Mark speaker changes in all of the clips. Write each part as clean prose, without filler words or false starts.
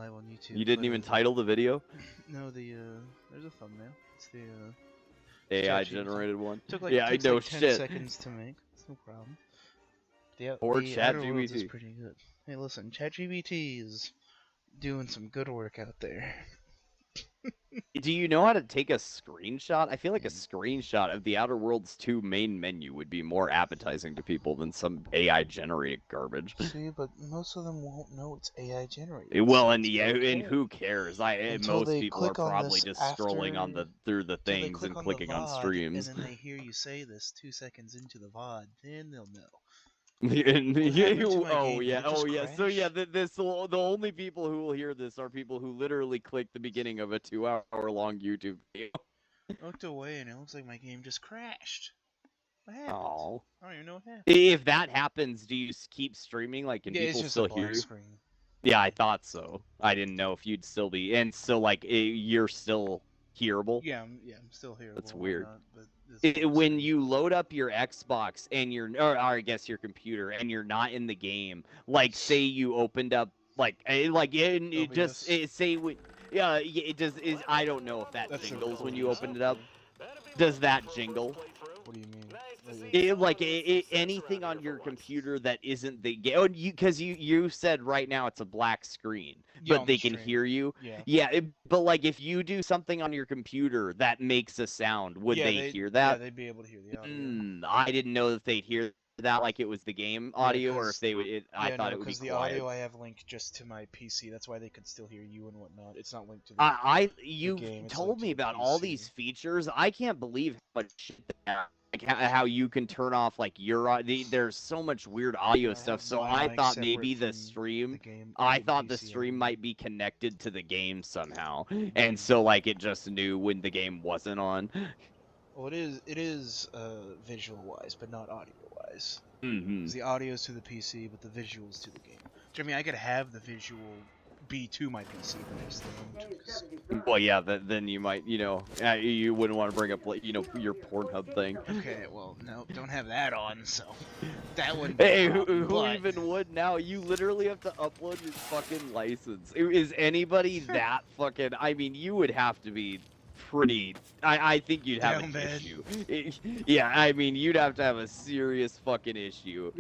Speaker 1: live on YouTube.
Speaker 2: You didn't even title the video?
Speaker 1: No, there's a thumbnail. It's the
Speaker 2: AI
Speaker 1: ChatGPT.
Speaker 2: generated one?
Speaker 1: Took like,
Speaker 2: yeah, I know
Speaker 1: 10
Speaker 2: shit.
Speaker 1: seconds to make. It's no problem.
Speaker 2: Or
Speaker 1: The Outer Worlds is
Speaker 2: ChatGPT.
Speaker 1: pretty good. Hey, listen, ChatGPT is doing some good work out there.
Speaker 2: Do you know how to take a screenshot? I feel like a screenshot of the Outer Worlds 2 main menu would be more appetizing to people than some AI generated garbage.
Speaker 1: See, but most of them won't know it's AI generated.
Speaker 2: Well,
Speaker 1: so
Speaker 2: and
Speaker 1: it's
Speaker 2: yeah,
Speaker 1: okay.
Speaker 2: and who cares?
Speaker 1: Until
Speaker 2: Most
Speaker 1: they
Speaker 2: people are
Speaker 1: click on
Speaker 2: probably
Speaker 1: this
Speaker 2: just scrolling on
Speaker 1: after-
Speaker 2: through the
Speaker 1: Till they
Speaker 2: things
Speaker 1: click
Speaker 2: and
Speaker 1: on
Speaker 2: clicking
Speaker 1: the
Speaker 2: on
Speaker 1: VOD,
Speaker 2: streams.
Speaker 1: and then they hear you say this 2 seconds into the VOD, then they'll know.
Speaker 2: And,
Speaker 1: happened to my
Speaker 2: oh
Speaker 1: game?
Speaker 2: yeah,
Speaker 1: Did it just
Speaker 2: So yeah,
Speaker 1: crash?
Speaker 2: the only people who will hear this are people who literally click the beginning of a 2-hour long YouTube video.
Speaker 1: I looked away and it looks like my game just crashed. What happened?
Speaker 2: Oh.
Speaker 1: I don't even know what happened.
Speaker 2: If that happens, do you keep streaming? Like, can
Speaker 1: Yeah, it's
Speaker 2: people
Speaker 1: just
Speaker 2: still
Speaker 1: a black
Speaker 2: hear you?
Speaker 1: screen.
Speaker 2: Yeah, I thought so. I didn't know if you'd still be. And so, like, you're still hearable?
Speaker 1: Yeah, I'm still here.
Speaker 2: That's weird.
Speaker 1: But this
Speaker 2: When
Speaker 1: screen-
Speaker 2: you load up your Xbox and or I guess your computer, and you're not in the game, like, say you opened up, it just, say, yeah, it does, I don't know if that
Speaker 1: That's so
Speaker 2: jingles when
Speaker 1: cool.
Speaker 2: you open it up. Does that jingle?
Speaker 1: What do you mean?
Speaker 2: Anything on your computer that isn't the game, because you said right now it's a black screen,
Speaker 1: Yeah,
Speaker 2: but
Speaker 1: on
Speaker 2: they
Speaker 1: the
Speaker 2: can
Speaker 1: stream.
Speaker 2: hear you.
Speaker 1: Yeah.
Speaker 2: But like if you do something on your computer that makes a sound, would they hear
Speaker 1: Yeah,
Speaker 2: that?
Speaker 1: they'd be able to hear the audio.
Speaker 2: I didn't know that they'd hear that like it was the game audio, or if they would. I thought it would be
Speaker 1: the
Speaker 2: quiet.
Speaker 1: audio I have linked just to my PC. That's why they could still hear you and whatnot. It's not linked to the
Speaker 2: You
Speaker 1: game, it's
Speaker 2: told
Speaker 1: linked
Speaker 2: me
Speaker 1: to the
Speaker 2: about all
Speaker 1: PC.
Speaker 2: these features. I can't believe how much shit they have. Like how you can turn off like there's so much weird audio stuff. So I thought maybe the stream, the stream might be connected to the game somehow, and so like it just knew when the game wasn't on.
Speaker 1: Well, it is visual wise, but not audio wise.
Speaker 2: Mm-hmm.
Speaker 1: The audio is to the PC, but the visuals to the game. I mean, I could have the visual be to my PC, but I just don't.
Speaker 2: Well, yeah, then you might, you wouldn't want to bring up, like, your Pornhub thing.
Speaker 1: Okay, well, no, don't have that on, so that wouldn't.
Speaker 2: Hey, who even would now? You literally have to upload your fucking license. Is anybody that fucking? I mean, you would have to be pretty. I think you'd have an issue. Yeah, I mean, you'd have to have a serious fucking issue.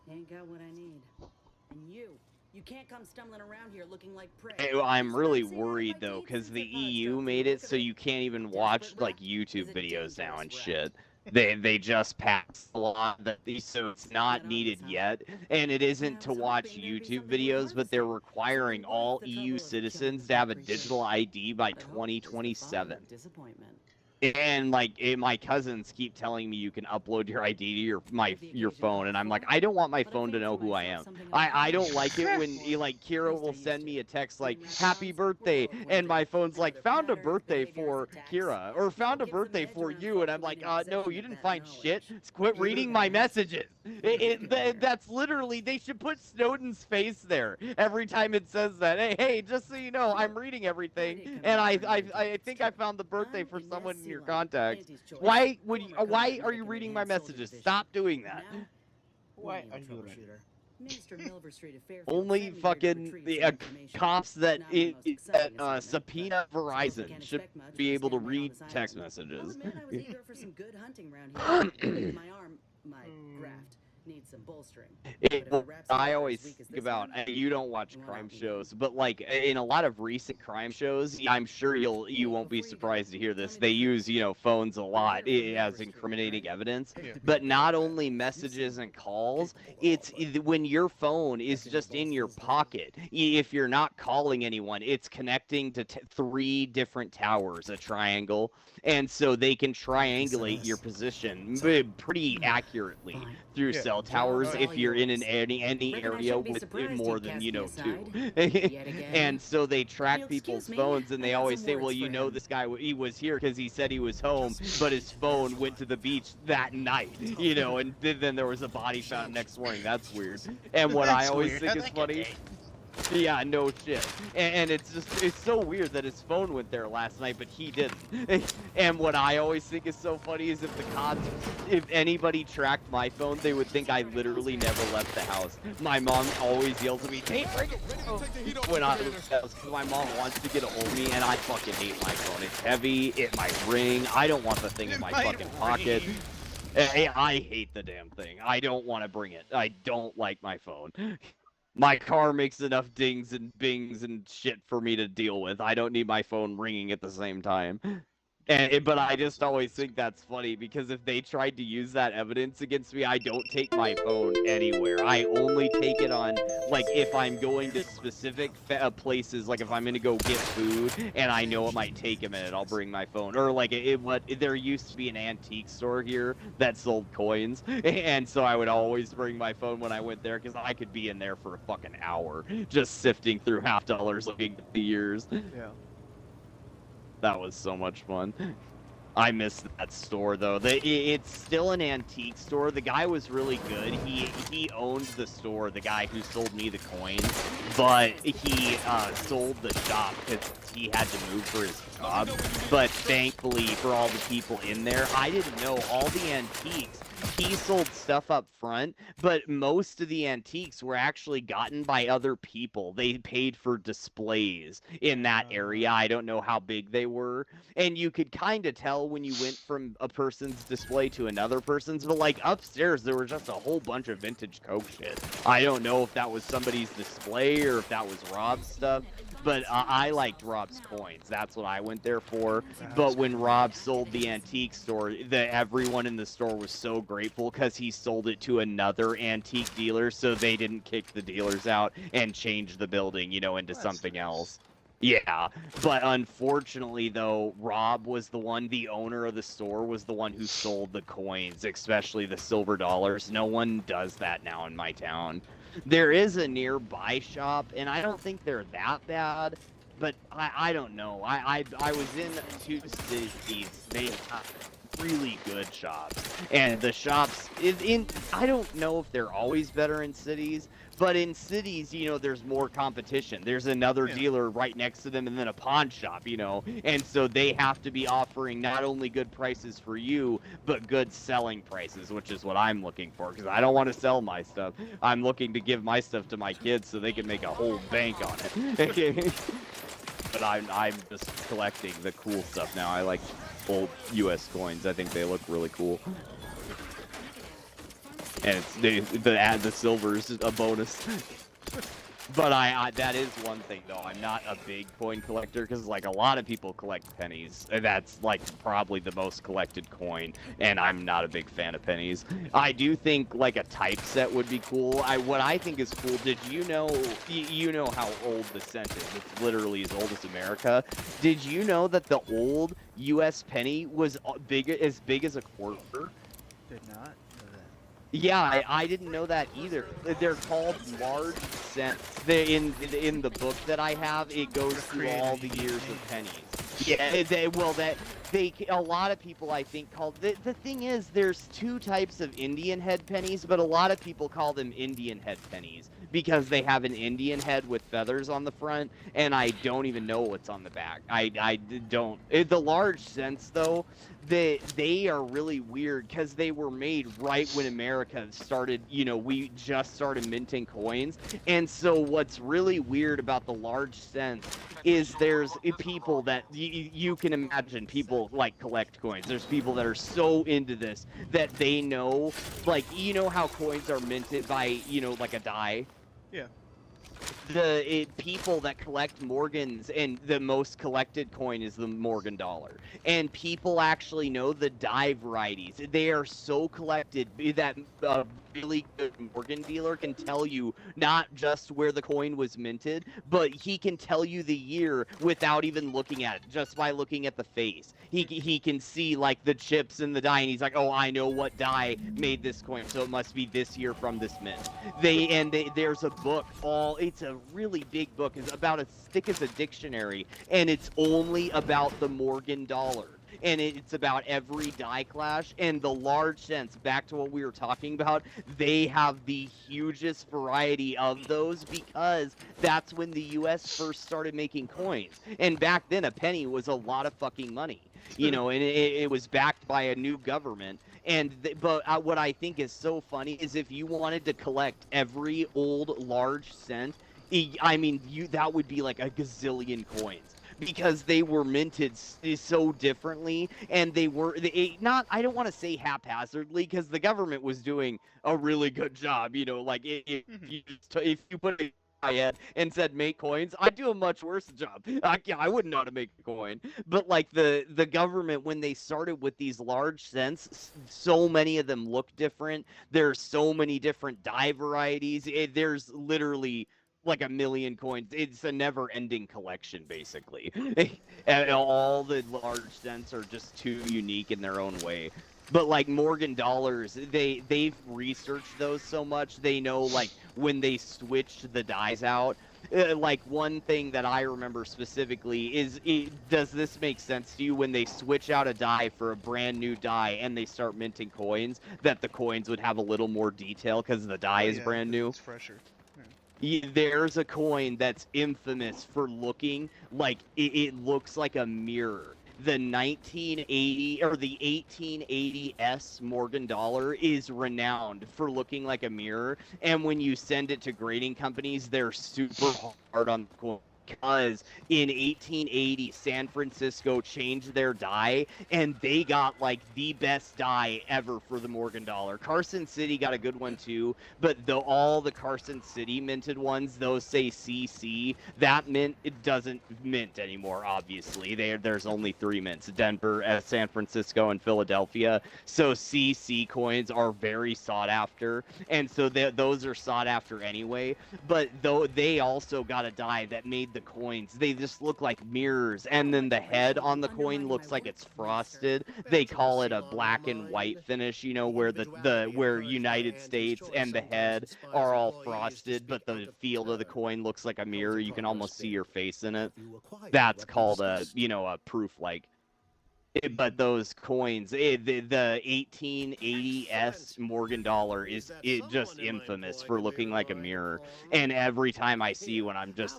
Speaker 3: Ain't got what I need. And you can't come stumbling around here looking like prey.
Speaker 2: Hey, I'm really worried though, because the EU made it so you can't even watch like YouTube videos now and shit. They just passed a law that so it's not needed yet, and it isn't to watch YouTube videos, but they're requiring all EU citizens to have a digital ID by 2027. And like my cousins keep telling me you can upload your ID to your phone, and I'm like, I don't want my phone to know who I am. I don't like it when like Kira will send me a text like happy birthday, and my phone's like found a birthday for Kira or found a birthday for you, and I'm like, no, you didn't find shit. Quit reading my messages. That's literally, they should put Snowden's face there every time it says that. Hey, just so you know, I'm reading everything, and I think I found the birthday for someone in your contacts. Why are you reading my messages? Stop doing that.
Speaker 1: Why are you reading?
Speaker 2: Only fucking cops that subpoena Verizon should be able to read text messages.
Speaker 3: My graft needs some bolstering.
Speaker 2: I always think about, you don't watch crime shows, but like in a lot of recent crime shows, I'm sure you won't be surprised to hear this. They use, phones a lot as incriminating evidence, but not only messages and calls, it's when your phone is just in your pocket. If you're not calling anyone, it's connecting to 3 different towers, a triangle, and so they can triangulate your position pretty accurately through cell towers if you're in any area with more than 2. And so they track people's phones, and they always say, well, this guy, he was here because he said he was home, but his phone went to the beach that night, and then there was a body found next morning. That's weird. And what I always think is funny, Yeah, no shit. And it's so weird that his phone went there last night, but he didn't. And what I always think is so funny is if anybody tracked my phone, they would think I literally never left the house. My mom always yells at me, "Hey, bring it!" when I leave the house, because my mom wants to get a hold of me, and I fucking hate my phone. It's heavy, it might ring, I don't want the thing in my fucking pocket. I hate the damn thing. I don't want to bring it. I don't like my phone. My car makes enough dings and bings and shit for me to deal with. I don't need my phone ringing at the same time. But I just always think that's funny because if they tried to use that evidence against me, I don't take my phone anywhere. I only take it on, like, if I'm going to specific places, like if I'm going to go get food and I know it might take a minute, I'll bring my phone. Or, like, there used to be an antique store here that sold coins, and so I would always bring my phone when I went there because I could be in there for a fucking hour just sifting through $50 looking at the years.
Speaker 1: Yeah.
Speaker 2: That was so much fun. I miss that store though. It's still an antique store. The guy was really good. He owned the store, the guy who sold me the coins, but he sold the shop because he had to move for his job. But thankfully for all the people in there, I didn't know all the antiques. He sold stuff up front, but most of the antiques were actually gotten by other people. They paid for displays in that area. I don't know how big they were. And you could kind of tell when you went from a person's display to another person's, but like upstairs, there was just a whole bunch of vintage Coke shit. I don't know if that was somebody's display or if that was Rob's stuff. But I liked Rob's coins. That's what I went there for. But when Rob sold the antique store, everyone in the store was so grateful because he sold it to another antique dealer, so they didn't kick the dealers out and change the building, you know, into something else. Yeah, but unfortunately, though, Rob was the owner of the store was the one who sold the coins, especially the silver dollars. No one does that now in my town. There is a nearby shop, and I don't think they're that bad, but I don't know. I was in 2 cities. They have really good shops, and the shops I don't know if they're always better in cities, but in cities, you know, there's more competition. There's another dealer right next to them and then a pawn shop, you know, and so they have to be offering not only good prices for you, but good selling prices, which is what I'm looking for, because I don't want to sell my stuff. I'm looking to give my stuff to my kids so they can make a whole bank on it. But I'm just collecting the cool stuff now. I like old US coins. I think they look really cool. And the silver is a bonus. But that is one thing though. I'm not a big coin collector because like a lot of people collect pennies. And that's like probably the most collected coin, and I'm not a big fan of pennies. I do think like a typeset would be cool. What I think is cool. Did you know how old the cent is? It's literally as old as America. Did you know that the old U.S. penny was as big as a quarter?
Speaker 1: Did not.
Speaker 2: Yeah, I didn't know that either. They're called large cents. In the book that I have, it goes through all the years of pennies. Yeah, a lot of people I think call the thing is there's 2 types of Indian head pennies, but a lot of people call them Indian head pennies because they have an Indian head with feathers on the front, and I don't even know what's on the back. I don't. The large cents though, they are really weird because they were made right when America started, you know, we just started minting coins. And so what's really weird about the large cents is there's people that you can imagine people like collect coins. There's people that are so into this that they know, like, you know how coins are minted by, you know, like a die?
Speaker 1: Yeah.
Speaker 2: People that collect Morgans, and the most collected coin is the Morgan dollar, and people actually know the die varieties. They are so collected that a really good Morgan dealer can tell you not just where the coin was minted, but he can tell you the year without even looking at it, just by looking at the face. He can see like the chips in the die, and he's like, oh, I know what die made this coin, so it must be this year from this mint. There's a book, it's a really big book. It's about as thick as a dictionary, and it's only about the Morgan dollar. and it's about every die clash. And the large cents, back to what we were talking about, they have the hugest variety of those because that's when the U.S. first started making coins. And back then, a penny was a lot of fucking money, you know, and it was backed by a new government. And but what I think is so funny is if you wanted to collect every old large cent, I mean, that would be like a gazillion coins because they were minted so differently, and they were not. I don't want to say haphazardly because the government was doing a really good job. You know, like if you put a head and said make coins, I'd do a much worse job. I wouldn't know how to make a coin. But like the government, when they started with these large cents, so many of them look different. There's so many different die varieties. There's literally like a million coins. It's a never-ending collection, basically. And all the large cents are just too unique in their own way. But like Morgan dollars, they've researched those so much. They know like when they switched the dies out. Like one thing that I remember specifically is, does this make sense to you when they switch out a die for a brand new die and they start minting coins, that the coins would have a little more detail because the die is brand new?
Speaker 1: It's fresher.
Speaker 2: There's a coin that's infamous for looking like it looks like a mirror. The 1980 or the 1880s Morgan dollar is renowned for looking like a mirror, and when you send it to grading companies, they're super hard on the coin. Because in 1880, San Francisco changed their die, and they got like the best die ever for the Morgan dollar. Carson City got a good one too, but all the Carson City minted ones, those say CC. That mint, it doesn't mint anymore. Obviously, there's only 3 mints: Denver, San Francisco, and Philadelphia. So CC coins are very sought after, and so those are sought after anyway. But though they also got a die that made the coins, they just look like mirrors, and then the head on the coin looks like it's frosted. They call it a black and white finish, you know, where where United States and the head are all frosted, but the field of the coin looks like a mirror. You can almost see your face in it. That's called a proof like. But those coins, the 1880s Morgan dollar is just infamous for looking like a mirror. And every time I see one,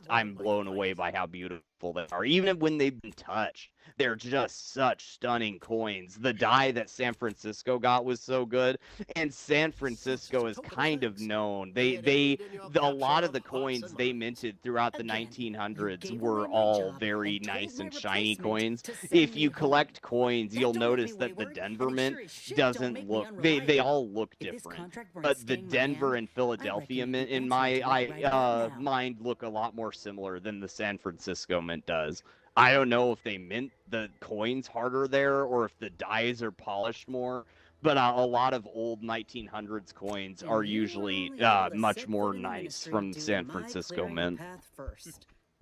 Speaker 2: I'm blown away by how beautiful they are. Even when they've been touched, they're just such stunning coins. The die that San Francisco got was so good, and San Francisco is kind of known. A lot of the coins they minted throughout the 1900s were all very nice and shiny coins. If you collect coins, you'll notice that the Denver mint doesn't look. They all look different, but the Denver and Philadelphia mint, in my mind, look a lot more similar than the San Francisco mint does. I don't know if they mint the coins harder there or if the dies are polished more, but a lot of old 1900s coins are usually much more nice from San Francisco mint.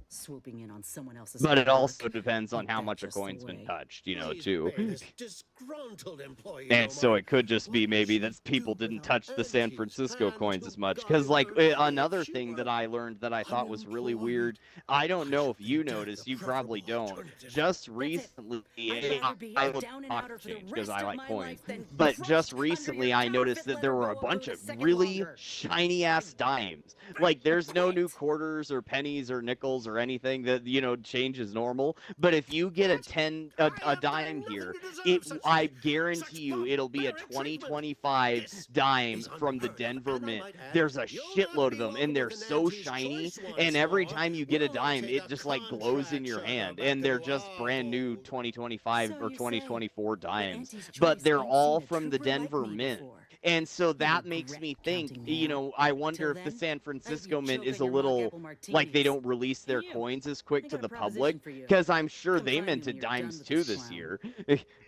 Speaker 3: Swooping in on someone else's.
Speaker 2: But it also depends on how much a coin's been touched, you know, too. And so it could just be maybe that people didn't touch the San Francisco coins as much. Because, like, another thing that I learned that I thought was really weird, I don't know if you noticed, you probably don't. Just recently, I look at exchange because I like coins, but just recently I noticed that there were a bunch of really shiny-ass dimes. Like, there's no new quarters or pennies or nickels or anything that, you know, changes normal. But if you get a dime here, I guarantee you it'll be a 2025 dime from the Denver Mint. There's a shitload of them, and they're so shiny, and every time you get a dime, it just like glows in your hand, and they're just brand new 2025 or 2024 dimes. But they're all from the Denver Mint. And so that makes me think, you know, I wonder if the San Francisco Mint is a little, like, they don't release their coins as quick to the public, because I'm sure they minted dimes too this year.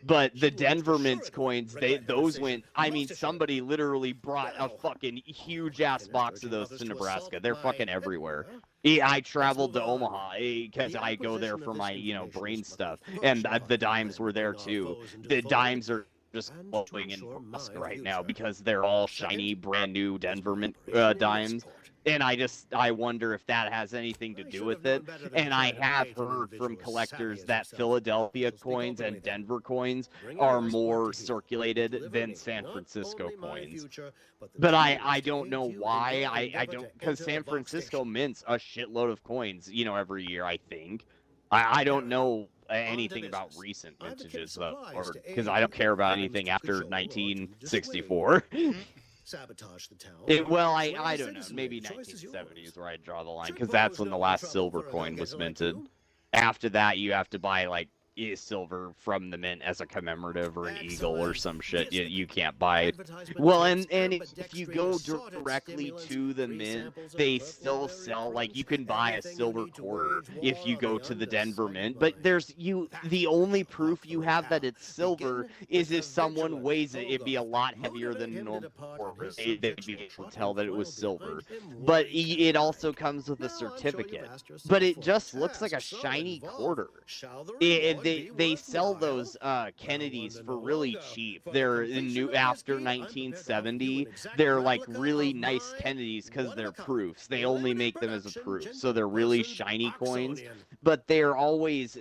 Speaker 2: But the Denver Mint's coins, those went, I mean, somebody literally brought a fucking huge-ass box of those to Nebraska. They're fucking everywhere. I traveled to Omaha because I go there for my, you know, brain stuff, and the dimes were there too. The dimes are just glowing in Nebraska right now because they're all shiny, brand new Denver Mint dimes. And I wonder if that has anything to do with it. And I have heard from collectors that Philadelphia coins and Denver coins are more circulated than San Francisco coins. But I don't know why. I don't, because San Francisco mints a shitload of coins, you know, every year, I think. I don't know anything about recent vintages, though, because I don't care about anything after 1964.
Speaker 4: Sabotage the town.
Speaker 2: I don't know. Maybe 1970 is where I draw the line, because that's when the last silver coin was minted. After that, you have to buy, like, silver from the mint as a commemorative or an eagle or some shit. You can't buy. Well, and if you go directly to the mint, they still sell, like, you can buy a silver quarter if you go to the Denver mint, but the only proof you have that it's silver is if someone weighs it. It'd be a lot heavier than normal. They'd be able to tell that it was silver. But it also comes with a certificate. But it just looks like a shiny quarter. They sell those Kennedys for really cheap. They're new after 1970. They're like really nice Kennedys because they're proofs. They only make them as a proof, so they're really shiny coins. But they're always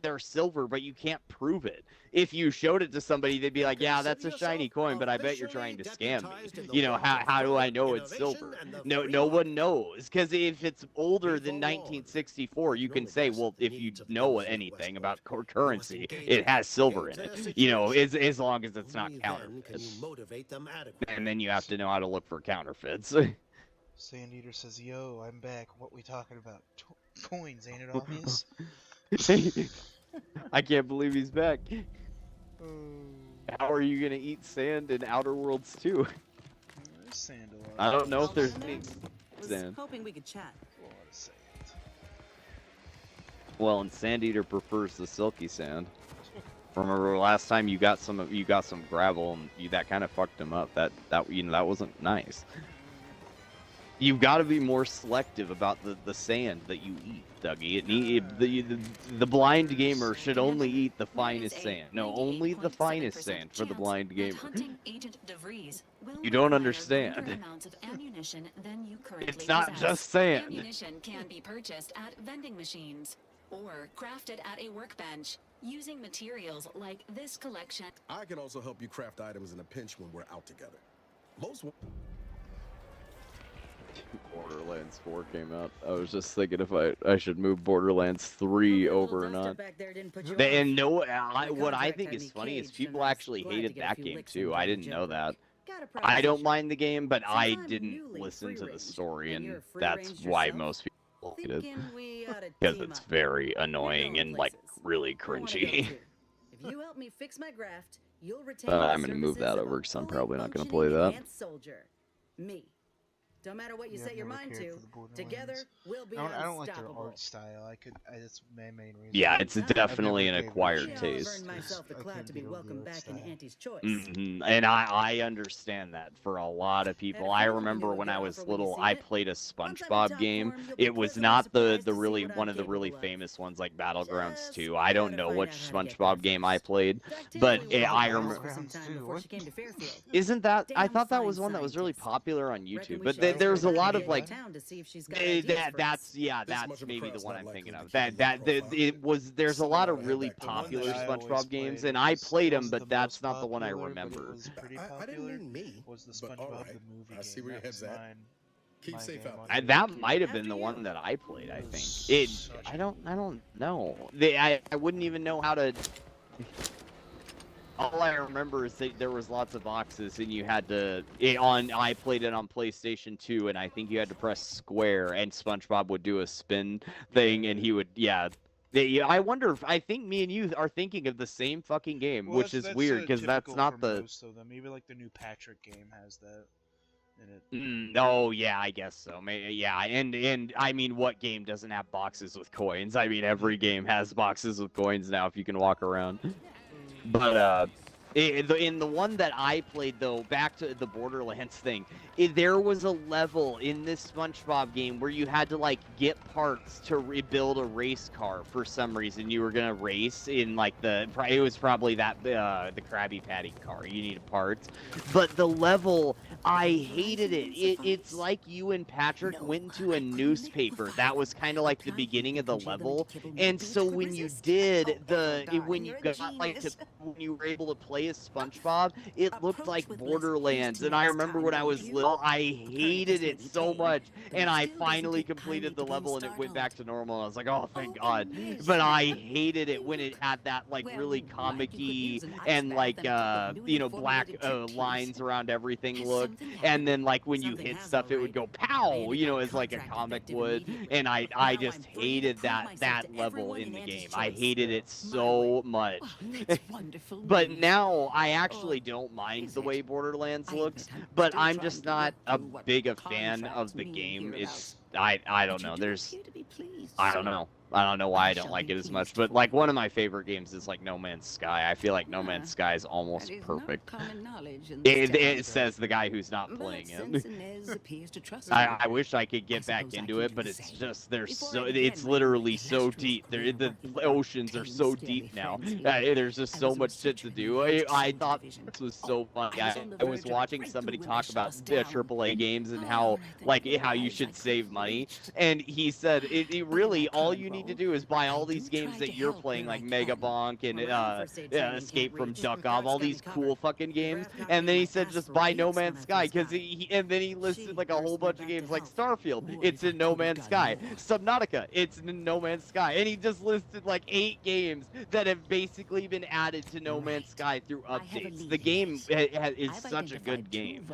Speaker 2: they're silver, but you can't prove it. If you showed it to somebody, they'd be like, "Yeah, that's a shiny coin, but I bet you're trying to scam me." You know, how do I know it's silver? No one knows, because if it's older than 1964, you can say, well, if you know anything about currency, it has silver in it. You know, as long as it's not counterfeit. And then you have to know how to look for counterfeits.
Speaker 1: Sand Eater says, "Yo, I'm back. What we talking about? Coins, ain't it obvious?"
Speaker 2: I can't believe he's back. How are you gonna eat sand in Outer Worlds 2?
Speaker 1: There's sand a lot.
Speaker 2: I don't know if there's any
Speaker 3: was
Speaker 2: sand.
Speaker 3: hoping we could chat.
Speaker 1: A lot of sand.
Speaker 2: Well, and Sand Eater prefers the silky sand. Remember last time you got some gravel and that kind of fucked him up. That wasn't nice. You've got to be more selective about the sand that you eat, Dougie. The blind gamer should only eat the finest sand. No, only the finest sand for the blind gamer. You don't understand. It's not just sand.
Speaker 5: Ammunition can be purchased at vending machines or crafted at a workbench using materials like this collection.
Speaker 4: I can also help you craft items in a pinch when we're out together. Most
Speaker 2: Borderlands 4 came out. I was just thinking if I should move Borderlands 3 over or not. What I think is funny is people actually hated that game too. I didn't know that. I don't mind the game, but I didn't listen to the story, and that's why most people hate it. Because it's very annoying and like really cringy.
Speaker 3: If you help me fix my graft, you'll retain
Speaker 2: I'm gonna move that over because I'm probably not gonna play that.
Speaker 3: Me. Don't matter what you
Speaker 1: Yeah,
Speaker 3: set
Speaker 1: I've
Speaker 3: your
Speaker 1: never
Speaker 3: mind
Speaker 1: cared
Speaker 3: to,
Speaker 1: for the Borderlands.
Speaker 3: together we'll be
Speaker 1: I don't like their
Speaker 3: unstoppable.
Speaker 1: art style. That's my main reason.
Speaker 2: Yeah, it's definitely an
Speaker 1: I've never
Speaker 2: acquired
Speaker 1: cared.
Speaker 3: I've
Speaker 2: taste.
Speaker 3: earned myself the
Speaker 1: I
Speaker 3: clout
Speaker 1: couldn't
Speaker 3: to be
Speaker 1: deal with
Speaker 3: welcome
Speaker 1: the art
Speaker 3: back in
Speaker 1: style.
Speaker 3: Auntie's choice.
Speaker 2: And I understand that for a lot of people. I remember when I was little, I played a SpongeBob game. It was not the really one of the really famous ones like Battlegrounds 2. I don't know which SpongeBob game I played, but I remember. Isn't that? I thought that was one that was really popular on YouTube. But there's a lot of like. That's maybe the one I'm thinking of. There's a lot of really popular SpongeBob games, and I played them, but that's not the one I remember.
Speaker 1: Was pretty
Speaker 4: I didn't
Speaker 1: popular.
Speaker 4: mean me.
Speaker 1: Was the
Speaker 4: but
Speaker 1: SpongeBob
Speaker 4: alright.
Speaker 1: the movie
Speaker 4: I
Speaker 1: game?
Speaker 4: see where your
Speaker 1: That was
Speaker 4: head's at.
Speaker 1: mine.
Speaker 4: Keep
Speaker 1: My
Speaker 4: safe
Speaker 1: game
Speaker 4: out
Speaker 1: on
Speaker 4: there.
Speaker 2: That might have been the one that I played. I think I don't know. I wouldn't even know how to. All I remember is that there was lots of boxes, and you had to. I played it on PlayStation 2, and I think you had to press square, and SpongeBob would do a spin thing, and he would. I wonder if I think me and you are thinking of the same fucking game,
Speaker 1: Well,
Speaker 2: which is weird because that's
Speaker 1: typical
Speaker 2: not
Speaker 1: for
Speaker 2: the.
Speaker 1: most of them. Maybe like the new Patrick game has that in it.
Speaker 2: Oh yeah, I guess so. Yeah, and I mean, what game doesn't have boxes with coins? I mean, every game has boxes with coins now if you can walk around. But in the one that I played though, back to the Borderlands thing, there was a level in this SpongeBob game where you had to like get parts to rebuild a race car for some reason. You were gonna race in like it was probably that the Krabby Patty car. You needed parts, but the level I hated it. It's like you and Patrick went into a newspaper. That was kind of like the beginning of the level. And so when you did when you got like when you were able to play as SpongeBob, it looked like Borderlands. And I remember when I was little, I hated it so much. And I finally completed the level and it went back to normal. And I was like, oh, thank God. But I hated it when it had that like really comic-y and like black lines around everything look. And then like when you hit stuff, it would go pow, as like a comic would. And I just hated that level in the game. I hated it so much. But now I actually don't mind the way Borderlands looks, but I'm just not a big a fan of the game. It's I don't know. I don't know. I don't know why I don't like it as much, but like one of my favorite games is like No Man's Sky. I feel like No Man's Sky is almost perfect. It says the guy who's not playing it. I wish I could get back into it, but it's just it's literally so deep. The oceans are so deep now. There's just so much shit to do. I thought this was so funny. I was watching somebody talk about AAA games and how you should save money, and he said it really all you need to do is buy all these games that you're playing, like Mega Bonk and Escape from Duckov, all these cool fucking games. And then he said just buy No Man's Sky, because and then he listed like a whole bunch of games, like Starfield, it's in No Man's Sky. Subnautica, it's in No Man's Sky. And he just listed like 8 games that have basically been added to No Man's Sky through updates. The game is such a good game,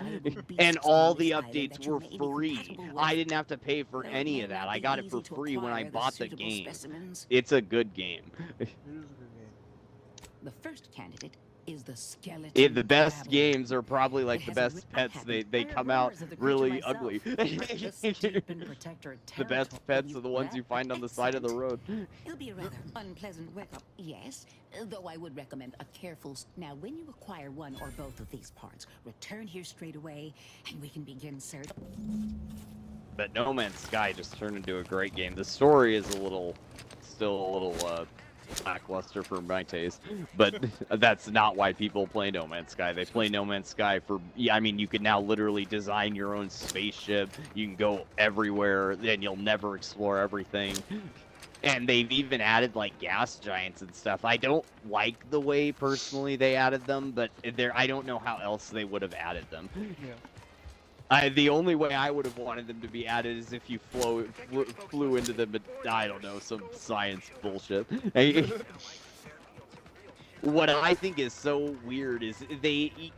Speaker 2: and all the updates were free. I didn't have to pay for any of that. I got it for free when I bought the game. It's a good game.
Speaker 6: The first candidate is the skeleton.
Speaker 2: The best games are probably like the best pets. They come out really ugly. The best pets are the ones you find on the side of the road.
Speaker 6: It'll be a rather unpleasant wake-up, yes, though I would recommend a careful... Now, when you acquire one or both of these parts, return here straight away, and we can begin search.
Speaker 2: But No Man's Sky just turned into a great game. The story is still a little lackluster for my taste, but that's not why people play No Man's Sky. They play No Man's Sky for, you can now literally design your own spaceship. You can go everywhere, and you'll never explore everything. And they've even added like gas giants and stuff. I don't like the way personally they added them, but I don't know how else they would have added them.
Speaker 1: Yeah.
Speaker 2: The only way I would have wanted them to be added is if you flew into them, but I don't know, some science bullshit. What I think is so weird is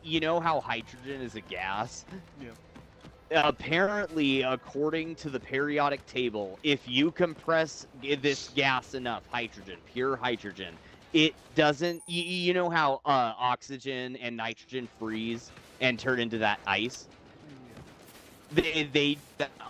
Speaker 2: you know how hydrogen is a gas?
Speaker 1: Yeah.
Speaker 2: Apparently, according to the periodic table, if you compress this gas enough, hydrogen, pure hydrogen, it doesn't, you know how oxygen and nitrogen freeze and turn into that ice? They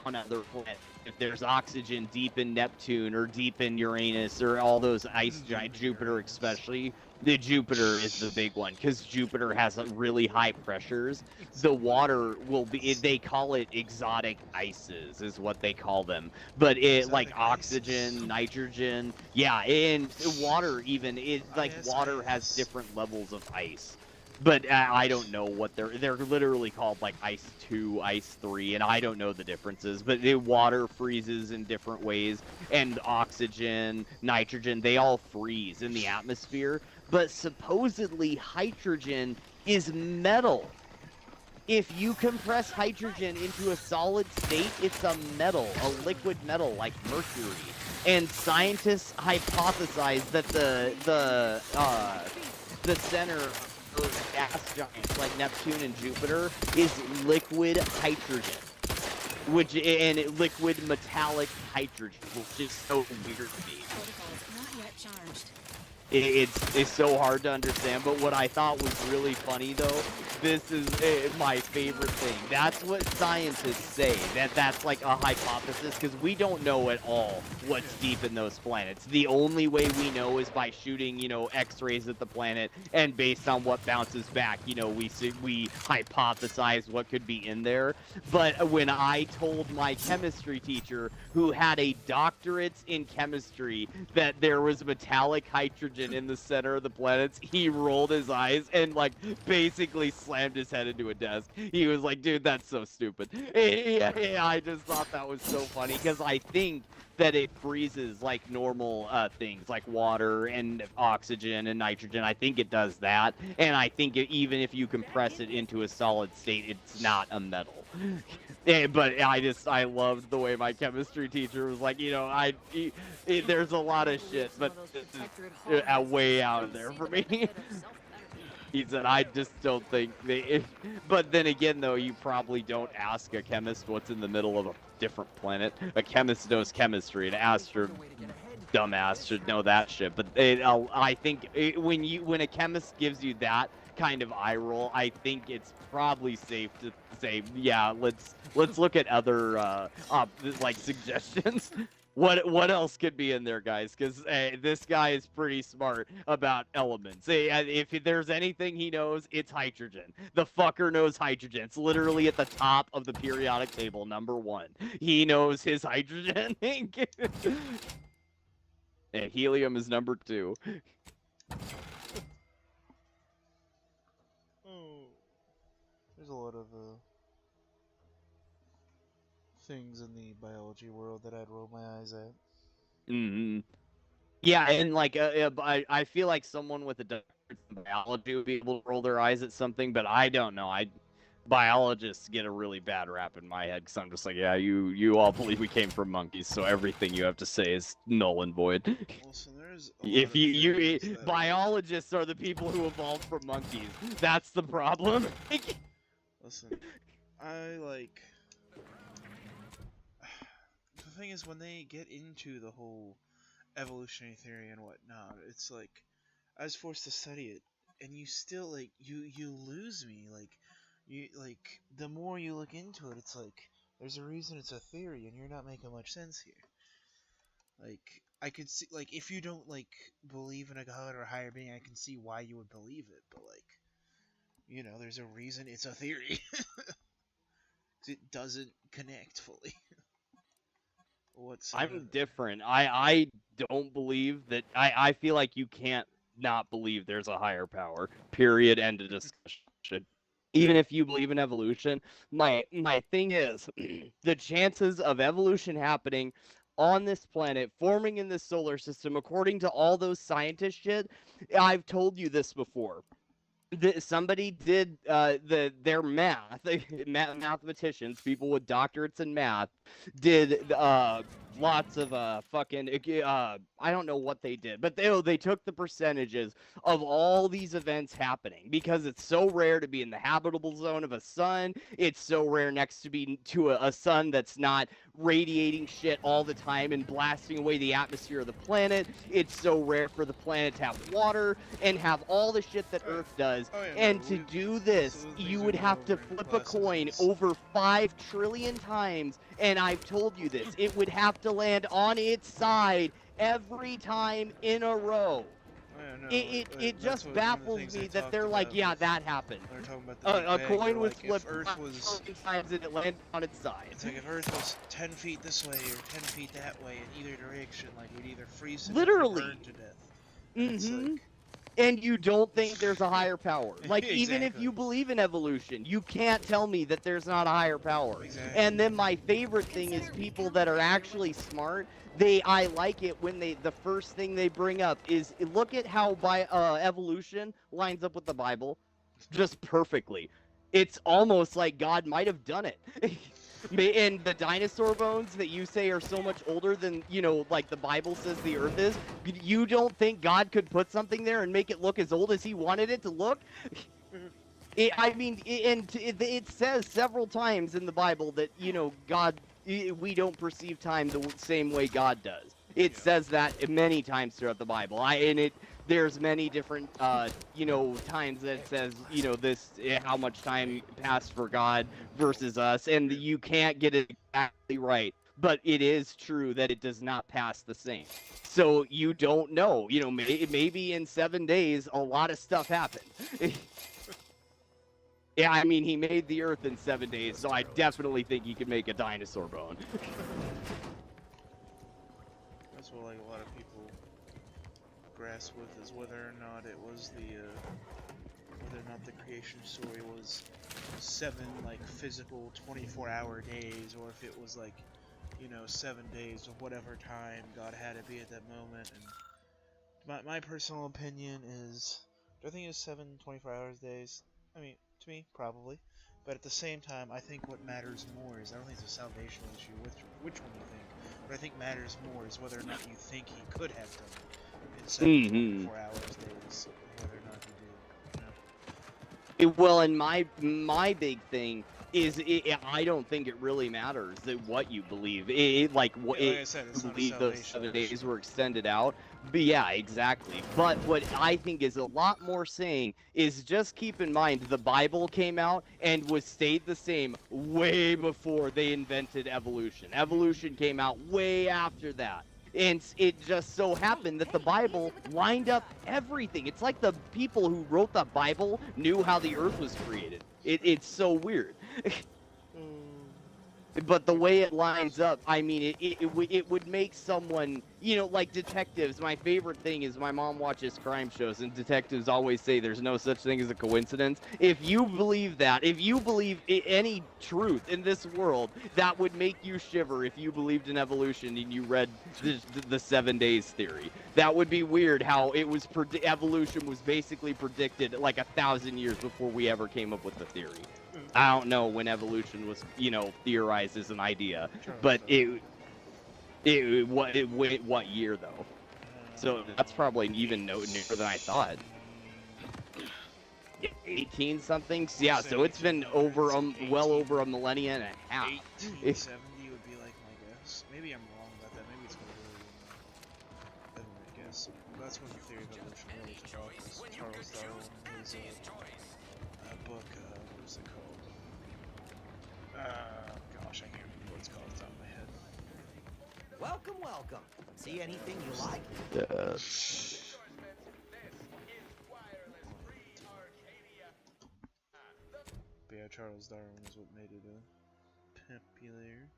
Speaker 2: on other planets. If there's oxygen deep in Neptune or deep in Uranus or all those ice giants, Jupiter especially, the Jupiter is the big one because Jupiter has really high pressures. The water will be, they call it exotic ices is what they call them. But it like oxygen, nitrogen, yeah, and water even, water has different levels of ice. But I don't know what they're literally called like Ice 2, Ice 3, and I don't know the differences. But the water freezes in different ways, and oxygen, nitrogen, they all freeze in the atmosphere. But supposedly hydrogen is metal. If you compress hydrogen into a solid state, it's a metal, a liquid metal like mercury. And scientists hypothesize that the center gas giants like Neptune and Jupiter is liquid hydrogen, and liquid metallic hydrogen, which is so weird to me.
Speaker 5: Not yet charged.
Speaker 2: It's so hard to understand, but what I thought was really funny though, this is my favorite thing. That's what scientists say, that's like a hypothesis, because we don't know at all what's deep in those planets. The only way we know is by shooting, X-rays at the planet, and based on what bounces back, we hypothesize what could be in there. But when I told my chemistry teacher, who had a doctorate in chemistry, that there was metallic hydrogen in the center of the planets, he rolled his eyes and like basically slammed his head into a desk. He was like, dude, that's so stupid. Yeah, I just thought that was so funny because I think that it freezes like normal things like water and oxygen and nitrogen. I think it does that, and I think even if you compress it into a solid state, it's not a metal. But I loved the way my chemistry teacher was like, you know, there's a lot of shit, but this is way out there for me. He said, I just don't think but then again, though, you probably don't ask a chemist what's in the middle of a different planet. A chemist knows chemistry, an dumbass should know that shit. But I think when a chemist gives you that kind of eye roll, I think it's probably safe to say, yeah, let's look at other like suggestions. What else could be in there, guys? Because this guy is pretty smart about elements. If there's anything he knows, it's hydrogen. The fucker knows hydrogen. It's literally at the top of the periodic table, #1. He knows his hydrogen. And helium is #2.
Speaker 1: There's a lot of things in the biology world that I'd roll my eyes at.
Speaker 2: Yeah, and like I feel like someone with a doctorate in biology would be able to roll their eyes at something, but I don't know. Biologists get a really bad rap in my head because I'm just like, yeah, you all believe we came from monkeys, so everything you have to say is null and void.
Speaker 1: Also, there's
Speaker 2: biologists are the people who evolved from monkeys. That's the problem.
Speaker 1: Listen, the thing is, when they get into the whole evolutionary theory and whatnot, it's like I was forced to study it, and you still like you lose me. The more you look into it, it's like there's a reason it's a theory, and you're not making much sense here. Like I could see, like, if you don't believe in a god or a higher being, I can see why you would believe it, but you know, there's a reason it's a theory. It doesn't connect fully.
Speaker 2: I'm different. I don't believe that. I feel like you can't not believe there's a higher power. Period. End of discussion. Even if you believe in evolution, my thing is the chances of evolution happening on this planet, forming in this solar system, according to all those scientist shit. I've told you this before. Somebody did their math. Mathematicians, people with doctorates in math, did lots of fucking I don't know what they did, but they took the percentages of all these events happening because it's so rare to be in the habitable zone of a sun. It's so rare next to be to a sun that's not radiating shit all the time and blasting away the atmosphere of the planet. It's so rare for the planet to have water and have all the shit that Earth does. And to do this, you would have to flip a coin over 5 trillion times. And I've told you this, it would have to land on its side every time in a row. It just baffles me that they're like, yeah, that happened. A coin was flipped 5 times and it landed on its side.
Speaker 1: It's like if Earth was 10 feet this way or 10 feet that way in either direction, we'd either freeze
Speaker 2: literally
Speaker 1: or burn to death.
Speaker 2: And you don't think there's a higher power.
Speaker 1: Exactly.
Speaker 2: Even if you believe in evolution, you can't tell me that there's not a higher power.
Speaker 1: Exactly.
Speaker 2: And then my favorite thing is people that are actually smart. I like it when the first thing they bring up is look at how evolution lines up with the Bible, just perfectly. It's almost like God might have done it. And the dinosaur bones that you say are so much older than, like the Bible says the Earth is, you don't think God could put something there and make it look as old as he wanted it to look? It says several times in the Bible that, God, we don't perceive time the same way God does. It says that many times throughout the Bible. There's many different, times that it says, how much time passed for God versus us, and you can't get it exactly right. But it is true that it does not pass the same. So you don't know. Maybe in 7 days, a lot of stuff happened. Yeah, he made the Earth in 7 days, so I definitely think he could make a dinosaur bone.
Speaker 1: That's what a lot of people grasp with, is whether or not it was the whether or not the creation story was 7 like physical 24-hour days, or if it was like, you know, 7 days or whatever time God had to be at that moment. And my personal opinion is, do I think it was 7 24 hours days? I mean, to me, probably. But at the same time, I think what matters more is, I don't think it's a salvational issue which one you think. What I think matters more is whether or not you think he could have done it in 7 24 hours days, whether or not he did. You know?
Speaker 2: Well, and my big thing is, I don't think it really matters what you believe. Like what
Speaker 1: Yeah, like I said, it's not a
Speaker 2: believe those
Speaker 1: salvational
Speaker 2: 7 days
Speaker 1: issue.
Speaker 2: were extended out. But yeah, exactly. But what I think is a lot more saying is, just keep in mind the Bible came out and was stayed the same way before they invented evolution. Evolution came out way after that. And it just so happened that the Bible lined up everything. It's like the people who wrote the Bible knew how the earth was created. It's so weird. But the way it lines up, I mean, it would make someone, you know, like detectives. My favorite thing is, my mom watches crime shows, and detectives always say there's no such thing as a coincidence. If you believe that, if you believe any truth in this world, that would make you shiver if you believed in evolution and you read the 7 days theory. That would be weird how it was, evolution was basically predicted like 1,000 years before we ever came up with the theory. I don't know when evolution was, you know, theorized as an idea, but what year though? So that's probably even nearer than I thought. 18 something? Yeah, so it's been over well over a millennia and a half.
Speaker 1: 1870 would be like my guess. Maybe I'm wrong about that. Maybe it's earlier than my guess. That's when the theory of evolution really took off. Was Charles Darwin, his book, what was it called? Gosh, I can't remember what it's called. It's on my head.
Speaker 7: Welcome, welcome. See anything you like?
Speaker 1: But yeah, Charles Darwin is what made it popular.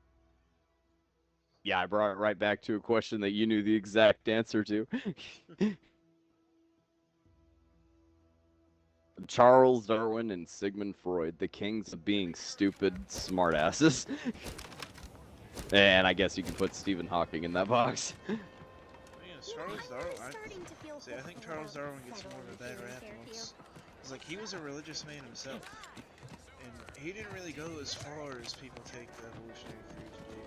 Speaker 2: Yeah, I brought it right back to a question that you knew the exact answer to. Charles Darwin and Sigmund Freud, the kings of being stupid smartasses. And I guess you can put Stephen Hawking in that box.
Speaker 1: Yeah, Charles Darwin. I think Charles Darwin gets more of a bad rap amongst. It's like, he was a religious man himself, and he didn't really go as far as people take the evolutionary theory to do.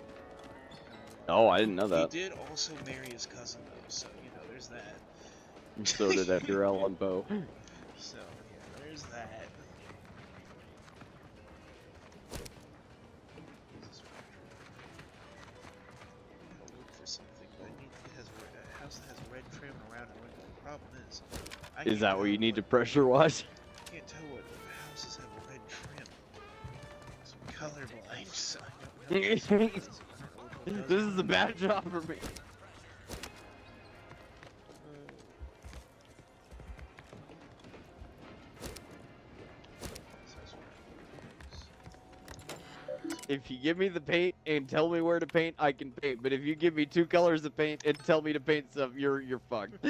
Speaker 2: Oh, I didn't know that.
Speaker 1: He did also marry his cousin, though, so you know, there's that.
Speaker 2: And so did Edgar Allan Poe.
Speaker 1: So yeah, there's that. I'll look for something, but it has a house that has red trim around it. The problem is,
Speaker 2: Is that what you need to pressure wash?
Speaker 1: I can't tell what houses have red trim. So I'm colorblind, so I don't know.
Speaker 2: This is a bad job for me. If you give me the paint and tell me where to paint, I can paint. But if you give me 2 colors of paint and tell me to paint some, you're fucked.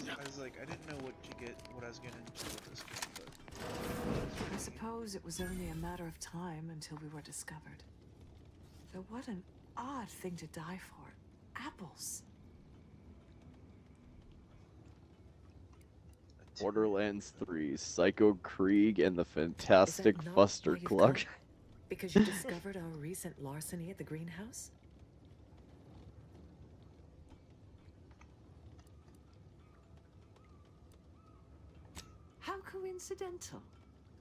Speaker 1: I was like, I didn't know what I was getting into with this game, but
Speaker 8: I suppose it was only a matter of time until we were discovered. Though what an odd thing to die for. Apples.
Speaker 2: Borderlands 3, Psycho Krieg, and the Fantastic Fuster Cluck.
Speaker 8: Because you discovered our recent larceny at the greenhouse? How coincidental.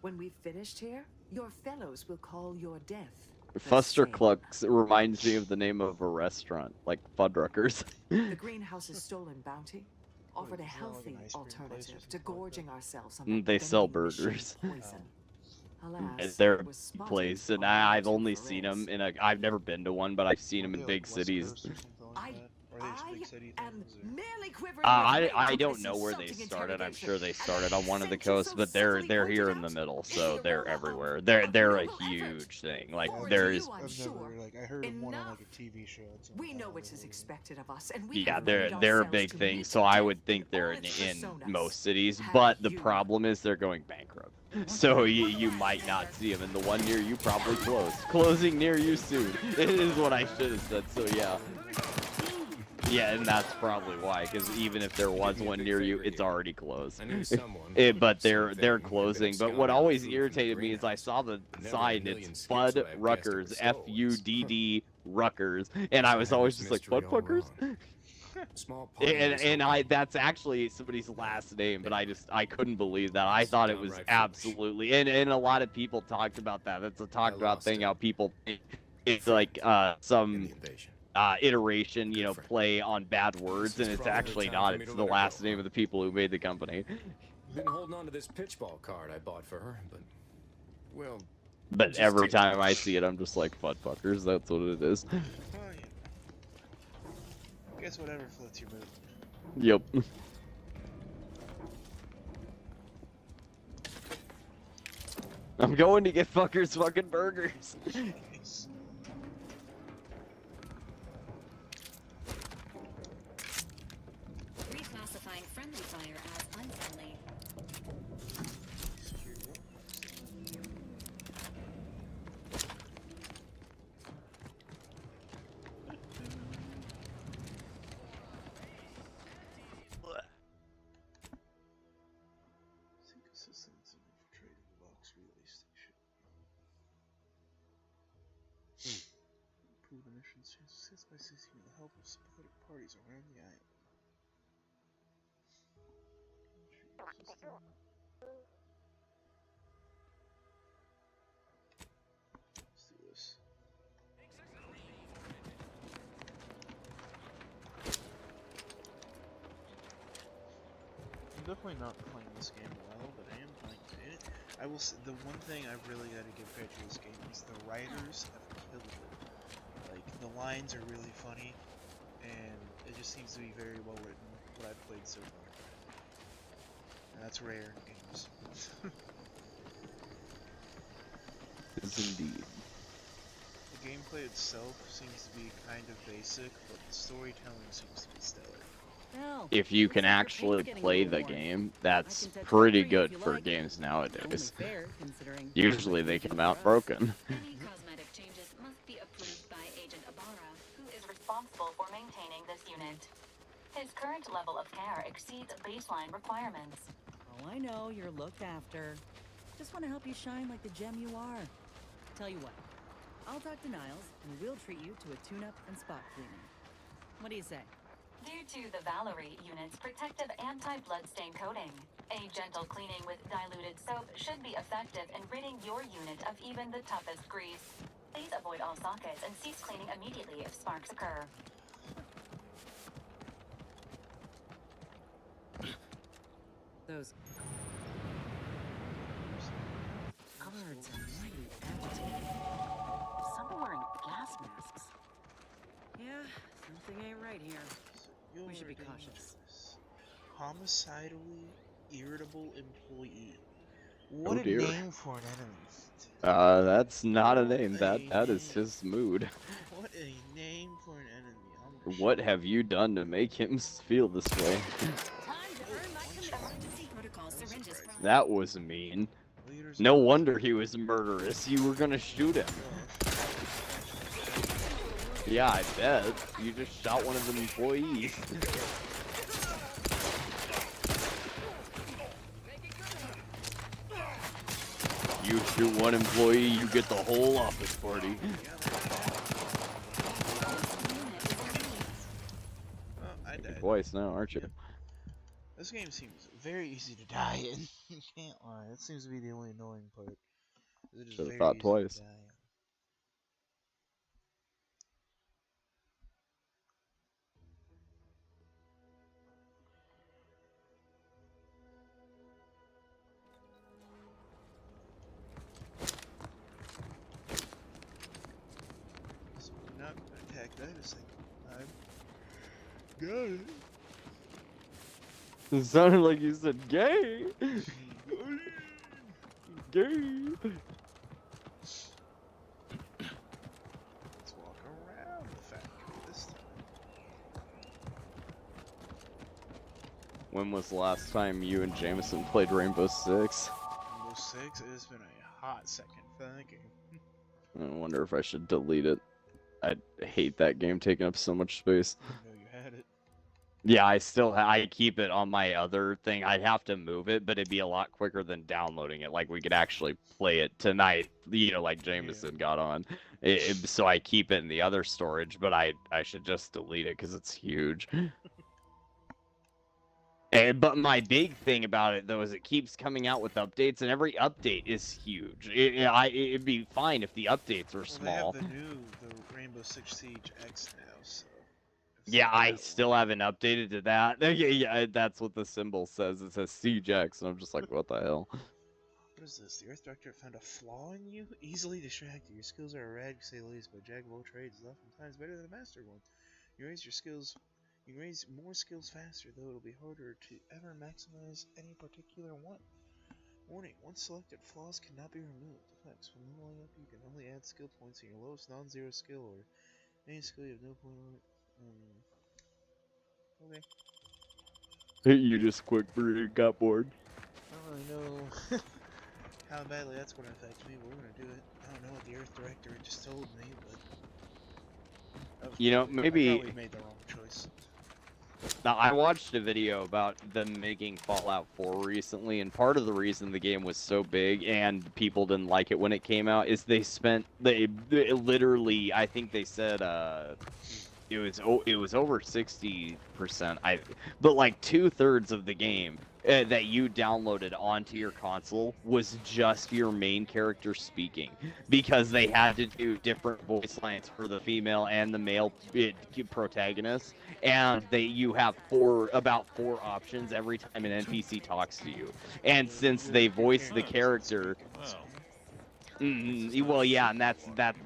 Speaker 8: When we've finished here, your fellows will call your death
Speaker 2: Fuster Clucks reminds me of the name of a restaurant, like Fuddruckers.
Speaker 8: The greenhouse's stolen bounty offered a healthy alternative to gorging ourselves on
Speaker 2: They sell burgers.
Speaker 8: poison. Alas,
Speaker 2: It's their
Speaker 8: it was spotted
Speaker 2: place, and
Speaker 8: on our
Speaker 2: I've only
Speaker 8: two
Speaker 2: seen them
Speaker 8: rails.
Speaker 2: I've never been to one, but I've seen them in big cities.
Speaker 1: like that? Or are they just big city
Speaker 8: am
Speaker 1: things? Or...
Speaker 8: merely quivering
Speaker 2: I
Speaker 8: with
Speaker 2: don't
Speaker 8: rage
Speaker 2: know
Speaker 8: over
Speaker 2: where
Speaker 8: this
Speaker 2: they
Speaker 8: insulting
Speaker 2: started. I'm sure they
Speaker 8: interrogation.
Speaker 2: started on one of the
Speaker 8: Since you
Speaker 2: coasts,
Speaker 8: so
Speaker 2: but they're
Speaker 8: civilly
Speaker 2: here
Speaker 8: pointed
Speaker 2: in the
Speaker 8: out,
Speaker 2: middle,
Speaker 8: in
Speaker 2: so
Speaker 8: the
Speaker 2: they're
Speaker 8: aroma
Speaker 2: everywhere.
Speaker 8: of
Speaker 2: They're a
Speaker 8: noble
Speaker 2: huge
Speaker 8: effort.
Speaker 2: thing. Like
Speaker 8: Forward to
Speaker 2: there's
Speaker 8: you, I'm
Speaker 1: I've
Speaker 8: sure.
Speaker 1: never like I heard of one on like
Speaker 8: Enough.
Speaker 1: a TV show. At some
Speaker 8: We know
Speaker 1: time
Speaker 8: what
Speaker 1: or
Speaker 8: is
Speaker 1: whatever.
Speaker 8: expected of us, and we
Speaker 2: yeah,
Speaker 8: have
Speaker 2: they're
Speaker 8: readied
Speaker 2: they're a
Speaker 8: ourselves
Speaker 2: big
Speaker 8: to
Speaker 2: thing.
Speaker 8: meet
Speaker 2: So I
Speaker 8: death
Speaker 2: would think
Speaker 8: in
Speaker 2: they're
Speaker 8: all its
Speaker 2: in
Speaker 8: personas.
Speaker 2: most cities,
Speaker 8: Have
Speaker 2: but the
Speaker 8: you?
Speaker 2: problem is they're going bankrupt. So you might not see them, and the one near you probably closed. Closing near you soon. It is what I should have said. So yeah. Yeah, and that's probably why, because even if there was one near you, it's already closed.
Speaker 9: I knew someone.
Speaker 2: But they're
Speaker 9: something had been
Speaker 2: closing. But
Speaker 9: absconding
Speaker 2: what
Speaker 9: with
Speaker 2: always
Speaker 9: food from the
Speaker 2: irritated me is I
Speaker 9: greenhouse.
Speaker 2: saw the
Speaker 9: Never in a
Speaker 2: sign.
Speaker 9: million
Speaker 2: It's
Speaker 9: skips
Speaker 2: Bud
Speaker 9: would I have guessed it
Speaker 2: Ruckers,
Speaker 9: was
Speaker 2: F-U-D-D Ruckers, and I
Speaker 9: So
Speaker 2: was
Speaker 9: had
Speaker 2: always
Speaker 9: this
Speaker 2: just like,
Speaker 9: mystery
Speaker 2: Bud
Speaker 9: all
Speaker 2: Fuckers?
Speaker 9: along. Small part of this
Speaker 2: And
Speaker 9: whole
Speaker 2: I
Speaker 9: thing.
Speaker 2: that's actually somebody's last name, but I couldn't believe that. I
Speaker 9: It's
Speaker 2: thought it was
Speaker 9: downright foolish.
Speaker 2: absolutely, and a lot of people talked about that. That's a talked about
Speaker 9: lost
Speaker 2: thing,
Speaker 9: it.
Speaker 2: how people think it's like
Speaker 9: in
Speaker 2: some
Speaker 9: the invasion.
Speaker 2: iteration,
Speaker 9: Good friend.
Speaker 2: play on bad words,
Speaker 9: This
Speaker 2: and
Speaker 9: is
Speaker 2: it's
Speaker 9: probably
Speaker 2: actually
Speaker 9: the time
Speaker 2: not.
Speaker 9: for me
Speaker 2: It's
Speaker 9: to
Speaker 2: the
Speaker 9: let her
Speaker 2: last
Speaker 9: go.
Speaker 2: name of the people who made the company.
Speaker 9: Been holding on to this pitchball card I bought for her, but well,
Speaker 2: But
Speaker 9: just
Speaker 2: every
Speaker 9: take
Speaker 2: time I see it, I'm just like, Bud Fuckers. That's what it is.
Speaker 1: Oh, yeah. I guess whatever floats your boat.
Speaker 2: Yep. I'm going to get fuckers fucking burgers.
Speaker 1: Nice.
Speaker 5: Reclassifying friendly fire as unfriendly.
Speaker 1: Seek assistance in infiltrating the box relay station. Improve the mission's chance of success by seeking the help of supportive parties around the island. Let's do this. I'm definitely not playing this game well, but I am playing it. I will. The one thing I've really got to give credit to this game is the writers have killed it. Like the lines are really funny, and it just seems to be very well written. What I've played so far, and that's rare in games.
Speaker 2: Yes, indeed.
Speaker 1: The gameplay itself seems to be kind of basic, but the storytelling seems to be stellar.
Speaker 3: Hell,
Speaker 2: If you
Speaker 3: looks
Speaker 2: can
Speaker 3: like your
Speaker 2: actually
Speaker 3: paint's getting a
Speaker 2: play
Speaker 3: little
Speaker 2: the
Speaker 3: worn.
Speaker 2: game,
Speaker 3: I
Speaker 2: that's
Speaker 3: can set you
Speaker 2: pretty
Speaker 3: free if
Speaker 2: good
Speaker 3: you
Speaker 2: for
Speaker 3: like.
Speaker 2: games
Speaker 3: Only
Speaker 2: nowadays.
Speaker 3: fair, considering
Speaker 2: Usually they come out broken.
Speaker 5: Any cosmetic changes must be approved by Agent Ibarra, who is responsible for maintaining this unit. His current level of care exceeds baseline requirements.
Speaker 3: Oh, I know you're looked after. Just want to help you shine like the gem you are. Tell you what, I'll talk to Niles, and we'll treat you to a tune-up and spot cleaning. What do you say?
Speaker 5: Due to the Valerie unit's protective anti-bloodstain coating, a gentle cleaning with diluted soap should be effective in ridding your unit of even the toughest grease. Please avoid all sockets and cease cleaning immediately if sparks occur.
Speaker 3: Those guards are mighty agitated. Some are wearing gas masks. Yeah, something ain't right here. We should be cautious.
Speaker 1: Homicidally irritable employee. What a
Speaker 2: dear.
Speaker 1: name for an enemy.
Speaker 2: That's not a name. That is his mood.
Speaker 1: What a name for an enemy.
Speaker 2: What have you done to make him feel this way?
Speaker 5: Emergency protocol syringes from
Speaker 2: That was mean.
Speaker 1: Leaders
Speaker 2: No wonder he was murderous. You were gonna shoot him. Yeah, I bet. You just shot one of the employees. You shoot one employee, you get the whole office party.
Speaker 1: Oh, I died.
Speaker 2: Twice now, aren't you?
Speaker 1: Yep. This game seems very easy to die in. You can't lie. That seems to be the only annoying part. It is
Speaker 2: Should've
Speaker 1: very
Speaker 2: thought
Speaker 1: easy
Speaker 2: twice.
Speaker 1: to die in. So we're not attacked that a second time. Got it.
Speaker 2: It sounded like you said gay. Gay.
Speaker 1: Let's walk around the factory this time.
Speaker 2: When was the last time you and Jameson played Rainbow Six?
Speaker 1: Rainbow Six, it has been a hot second for that game.
Speaker 2: I wonder if I should delete it. I hate that game taking up so much space.
Speaker 1: I didn't know you had it.
Speaker 2: Yeah, I keep it on my other thing. I'd have to move it, but it'd be a lot quicker than downloading it. Like we could actually play it tonight, you know, like Jameson got on. So I keep it in the other storage, but I should just delete it because it's huge. But my big thing about it though is it keeps coming out with updates, and every update is huge. It'd be fine if the updates were small.
Speaker 1: They have the Rainbow Six Siege X now, so.
Speaker 2: Yeah, I still haven't updated to that. Yeah, that's what the symbol says. It says Siege X, and I'm just like, what the hell?
Speaker 1: What is this? The Earth Director found a flaw in you? Easily distracted. Your skills are a rag, to say the least, but Jack of all trades is oftentimes better than a master one. You raise your skills. You can raise more skills faster, though it'll be harder to ever maximize any particular one. Warning, once selected, flaws cannot be removed. Effects, when leveling up, you can only add skill points in your lowest non-zero skill, or any skill you have no point on. Okay.
Speaker 2: You just quick got bored.
Speaker 1: I don't really know how badly that's going to affect me, but we're going to do it. I don't know what the Earth Director just told me, but...
Speaker 2: You know, maybe...
Speaker 1: I probably made the wrong choice.
Speaker 2: Now, I watched a video about them making Fallout 4 recently, and part of the reason the game was so big and people didn't like it when it came out is they literally, I think they said, it was over 60%, but like 2/3 of the game that you downloaded onto your console was just your main character speaking, because they had to do different voice lines for the female and the male protagonists, and you have about four options every time an NPC talks to you, and since they voice the character. Well, yeah, and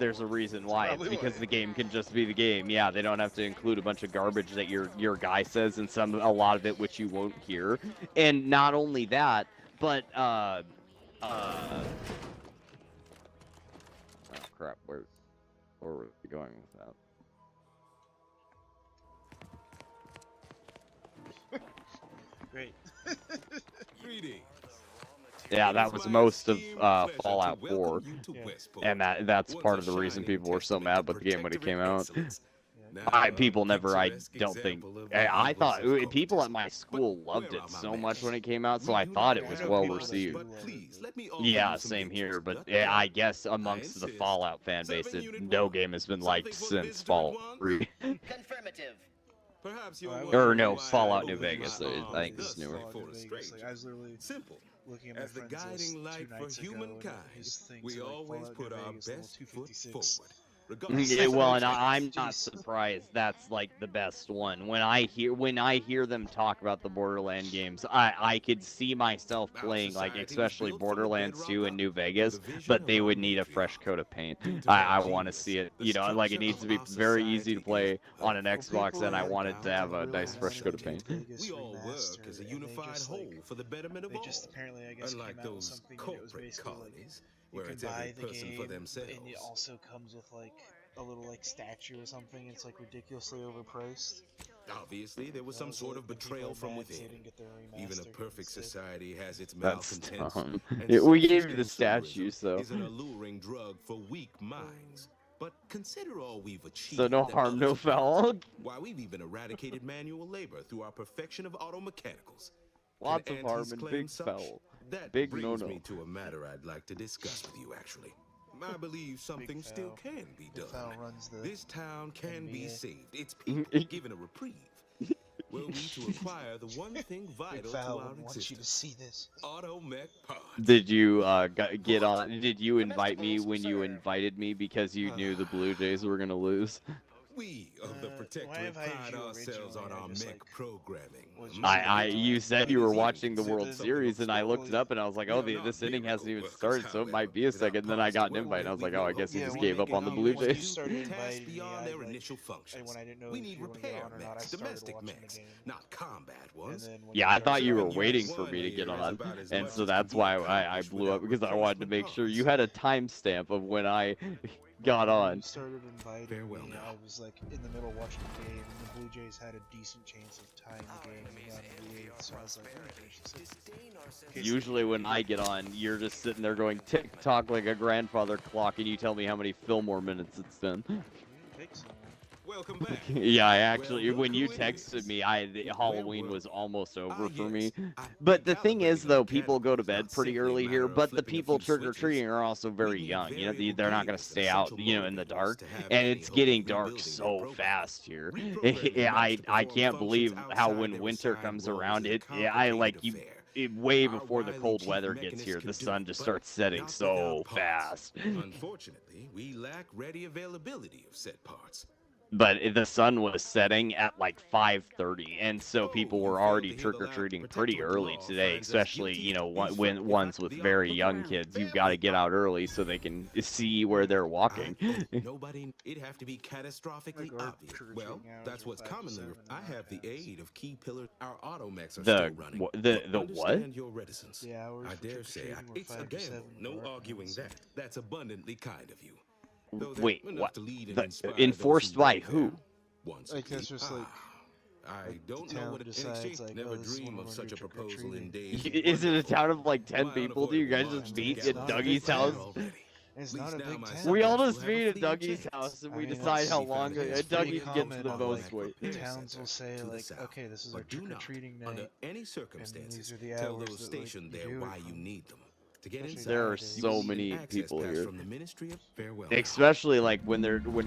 Speaker 2: there's a reason why. It's because the game can just be the game. Yeah, they don't have to include a bunch of garbage that your guy says, and a lot of it which you won't hear. And not only that, but oh crap, where were we going with that?
Speaker 1: Great.
Speaker 4: Greetings.
Speaker 2: Yeah, that was most of Fallout 4, and that's part of the reason people were so mad about the game when it came out. I thought people at my school loved it so much when it came out, so I thought it was well received. Yeah, same here, but I guess amongst the Fallout fan base, no game has been liked since Fallout 3.
Speaker 7: Confirmative.
Speaker 2: Or no, Fallout New Vegas, I think it's newer.
Speaker 1: I was literally looking at my
Speaker 4: as the guiding light for humankind, we always put our best foot forward.
Speaker 2: Yeah, well, and I'm not surprised. That's like the best one. When I hear them talk about the Borderlands games, I could see myself playing, like, especially Borderlands 2 in New Vegas, but they would need a fresh coat of paint. I want to see it, you know, like it needs to be very easy to play on an Xbox, and I want it to have a nice fresh coat of paint.
Speaker 4: We all work as a unified whole for the betterment of all.
Speaker 1: Apparently, I guess,
Speaker 4: unlike those corporate colonies. Where it's every person for themselves.
Speaker 1: And it also comes with like a little like statue or something. It's like ridiculously overpriced.
Speaker 4: Obviously, there was some sort of betrayal from within. Even a perfect society has its
Speaker 2: That's
Speaker 4: malcontents.
Speaker 2: We gave you the statue, so.
Speaker 4: Is an alluring drug for weak minds. But consider all we've achieved.
Speaker 2: So no harm, no foul.
Speaker 4: Why, we've even eradicated manual labor through our perfection of auto mechanicals.
Speaker 2: Lots of harm and big foul.
Speaker 4: That
Speaker 2: big
Speaker 4: brings
Speaker 2: no-no.
Speaker 4: me to a matter I'd like to discuss with you, actually. I believe something still can be done. This town can be saved. Its people given a reprieve. Were we to acquire the one thing vital to our existence?
Speaker 1: You to see this.
Speaker 4: Automech parts.
Speaker 2: Did you get on? Did you invite me when you invited me because you knew the Blue Jays were gonna lose?
Speaker 4: We of the Protectorate pride ourselves on our mech programming.
Speaker 2: You said you were watching the World Series, and I looked it up, and I was like, oh, this inning hasn't even started, so it might be a second. Then I got an invite, and I was like, oh, I guess he just gave up on the Blue Jays.
Speaker 4: Beyond their initial functions. We need repair mechs, domestic mechs, not combat ones.
Speaker 2: Yeah, I thought you were waiting for me to get on, and so that's why I blew up, because I wanted to make sure you had a timestamp of when I got on.
Speaker 1: You started inviting me, I was like in the middle watching the game, and the Blue Jays had a decent chance of tying the game and got in the 8th, so I was like, okay.
Speaker 2: Usually when I get on, you're just sitting there going tick-tock like a grandfather clock, and you tell me how many Fillmore minutes it's been.
Speaker 4: Welcome back.
Speaker 2: Yeah, I actually, when you texted me, Halloween was almost over for me. But the thing is, though, people go to bed pretty early here, but the people trick-or-treating are also very young. You know, they're not going to stay out, you know, in the dark, and it's getting dark so fast here. I can't believe how when winter comes around, way before the cold weather gets here, the sun just starts setting so fast.
Speaker 4: Unfortunately, we lack ready availability of said parts.
Speaker 2: But the sun was setting at like 5:30, and so people were already trick-or-treating pretty early today, especially, you know, when ones with very young kids. You've got to get out early so they can see where they're walking.
Speaker 4: It'd have to be catastrophically obvious. Well, that's what's commonly. I have the aid of key pillars. Our automechs are still running.
Speaker 2: The what?
Speaker 4: Your reticence.
Speaker 1: Yeah,
Speaker 4: I dare say it's a gamble. No arguing that. That's abundantly kind of you.
Speaker 2: Wait, what? Enforced by who?
Speaker 1: Like, that's just like...
Speaker 4: I don't know what it decides, like, never dream of such a proposal in days.
Speaker 2: Is it a town of like 10 people? Do you guys just meet at Dougie's house?
Speaker 1: It's not a big town.
Speaker 2: We all just meet at Dougie's house and we decide how long Dougie gets the most weight.
Speaker 1: Towns will say like, okay, this is our trick-or-treating night.
Speaker 4: Under any circumstances, tell those stationed there why you need them.
Speaker 2: There are so many people here, especially like when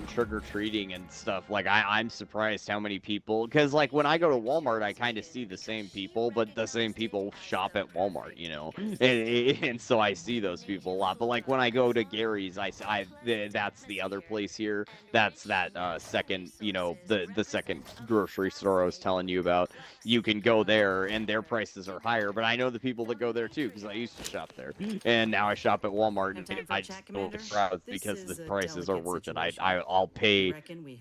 Speaker 2: trick-or-treating and stuff. Like I'm surprised how many people, because like when I go to Walmart, I kind of see the same people, but the same people shop at Walmart, you know, and so I see those people a lot. But like when I go to Gary's, that's the other place here. That's that second, you know, the second grocery store I was telling you about. You can go there and their prices are higher, but I know the people that go there too because I used to shop there. And now I shop at Walmart, and I just go with the crowds because the prices are worth it. I'll pay.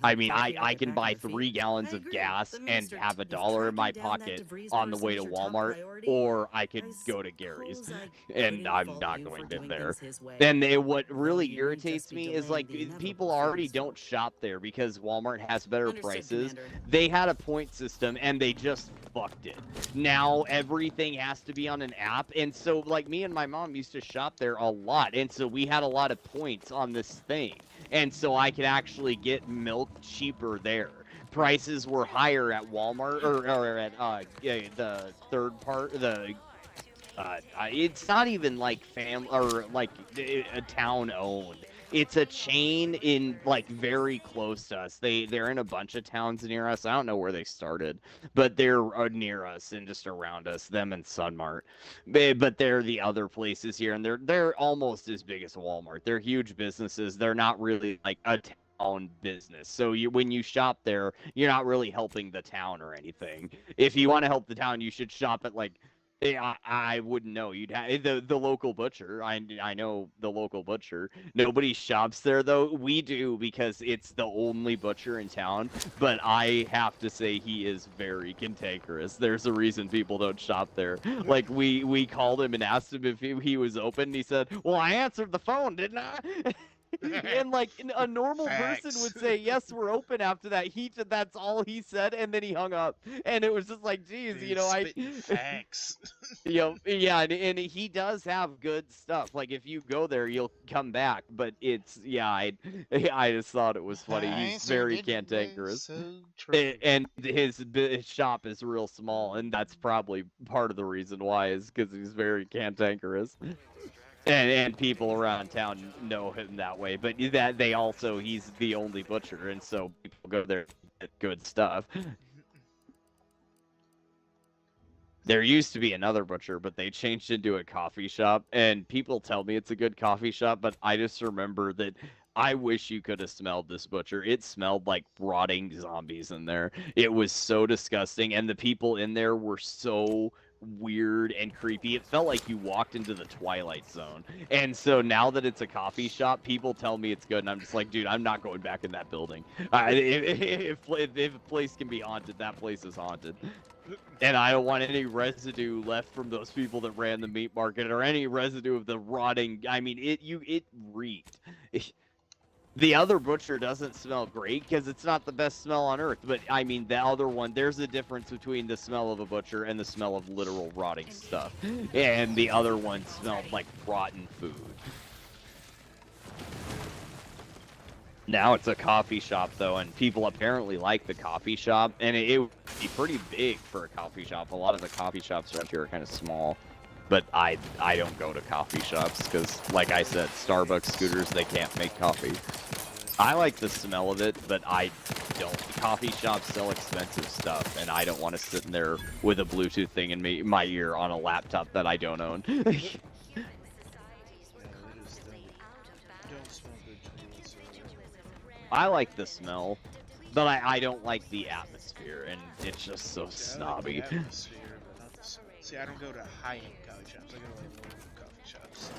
Speaker 2: I mean, I can buy 3 gallons of gas and have $1 in my pocket on the way to Walmart, or I could go to Gary's, and I'm not going to there. And what really irritates me is like people already don't shop there because Walmart has better prices. They had a point system, and they just fucked it. Now everything has to be on an app, and so like me and my mom used to shop there a lot, and so we had a lot of points on this thing, and so I could actually get milk cheaper there. Prices were higher at Walmart or at the third part, it's not even like or like a town owned. It's a chain in like very close to us. They're in a bunch of towns near us. I don't know where they started, but they're near us and just around us. Them and Sunmart, but they're the other places here, and they're almost as big as Walmart. They're huge businesses. They're not really like a town business. So when you shop there, you're not really helping the town or anything. If you want to help the town, you should shop at like. I wouldn't know. You'd have the local butcher. I know the local butcher. Nobody shops there though. We do because it's the only butcher in town. But I have to say he is very cantankerous. There's a reason people don't shop there. Like we called him and asked him if he was open. He said, "Well, I answered the phone, didn't I?" And like a normal person would say, "Yes, we're open." After that, that's all he said, and then he hung up. And it was just like, geez, you know,
Speaker 1: facts.
Speaker 2: You know, yeah, and he does have good stuff. Like if you go there, you'll come back. But it's I just thought it was funny. He's very cantankerous, and his shop is real small, and that's probably part of the reason why is because he's very cantankerous. And people around town know him that way, but that he's the only butcher, and so people go there to get good stuff. There used to be another butcher, but they changed into a coffee shop, and people tell me it's a good coffee shop, but I just remember that I wish you could have smelled this butcher. It smelled like rotting zombies in there. It was so disgusting, and the people in there were so weird and creepy. It felt like you walked into the Twilight Zone. And so now that it's a coffee shop, people tell me it's good, and I'm just like, dude, I'm not going back in that building. If a place can be haunted, that place is haunted. And I don't want any residue left from those people that ran the meat market, or any residue of the rotting. I mean, it reeked. The other butcher doesn't smell great because it's not the best smell on earth. But I mean, the other one, there's a difference between the smell of a butcher and the smell of literal rotting stuff. And the other one smelled like rotten food. Now it's a coffee shop though, and people apparently like the coffee shop, and it would be pretty big for a coffee shop. A lot of the coffee shops around here are kind of small. But I don't go to coffee shops because, like I said, Starbucks scooters, they can't make coffee. I like the smell of it, but I don't. Coffee shops sell expensive stuff, and I don't want to sit in there with a Bluetooth thing in my ear on a laptop that I don't own. I like the smell, but I don't like the atmosphere, and it's just so snobby.
Speaker 1: Like the atmosphere, but not the smell. See, I don't go to high-end coffee shops. I go to like local coffee shops.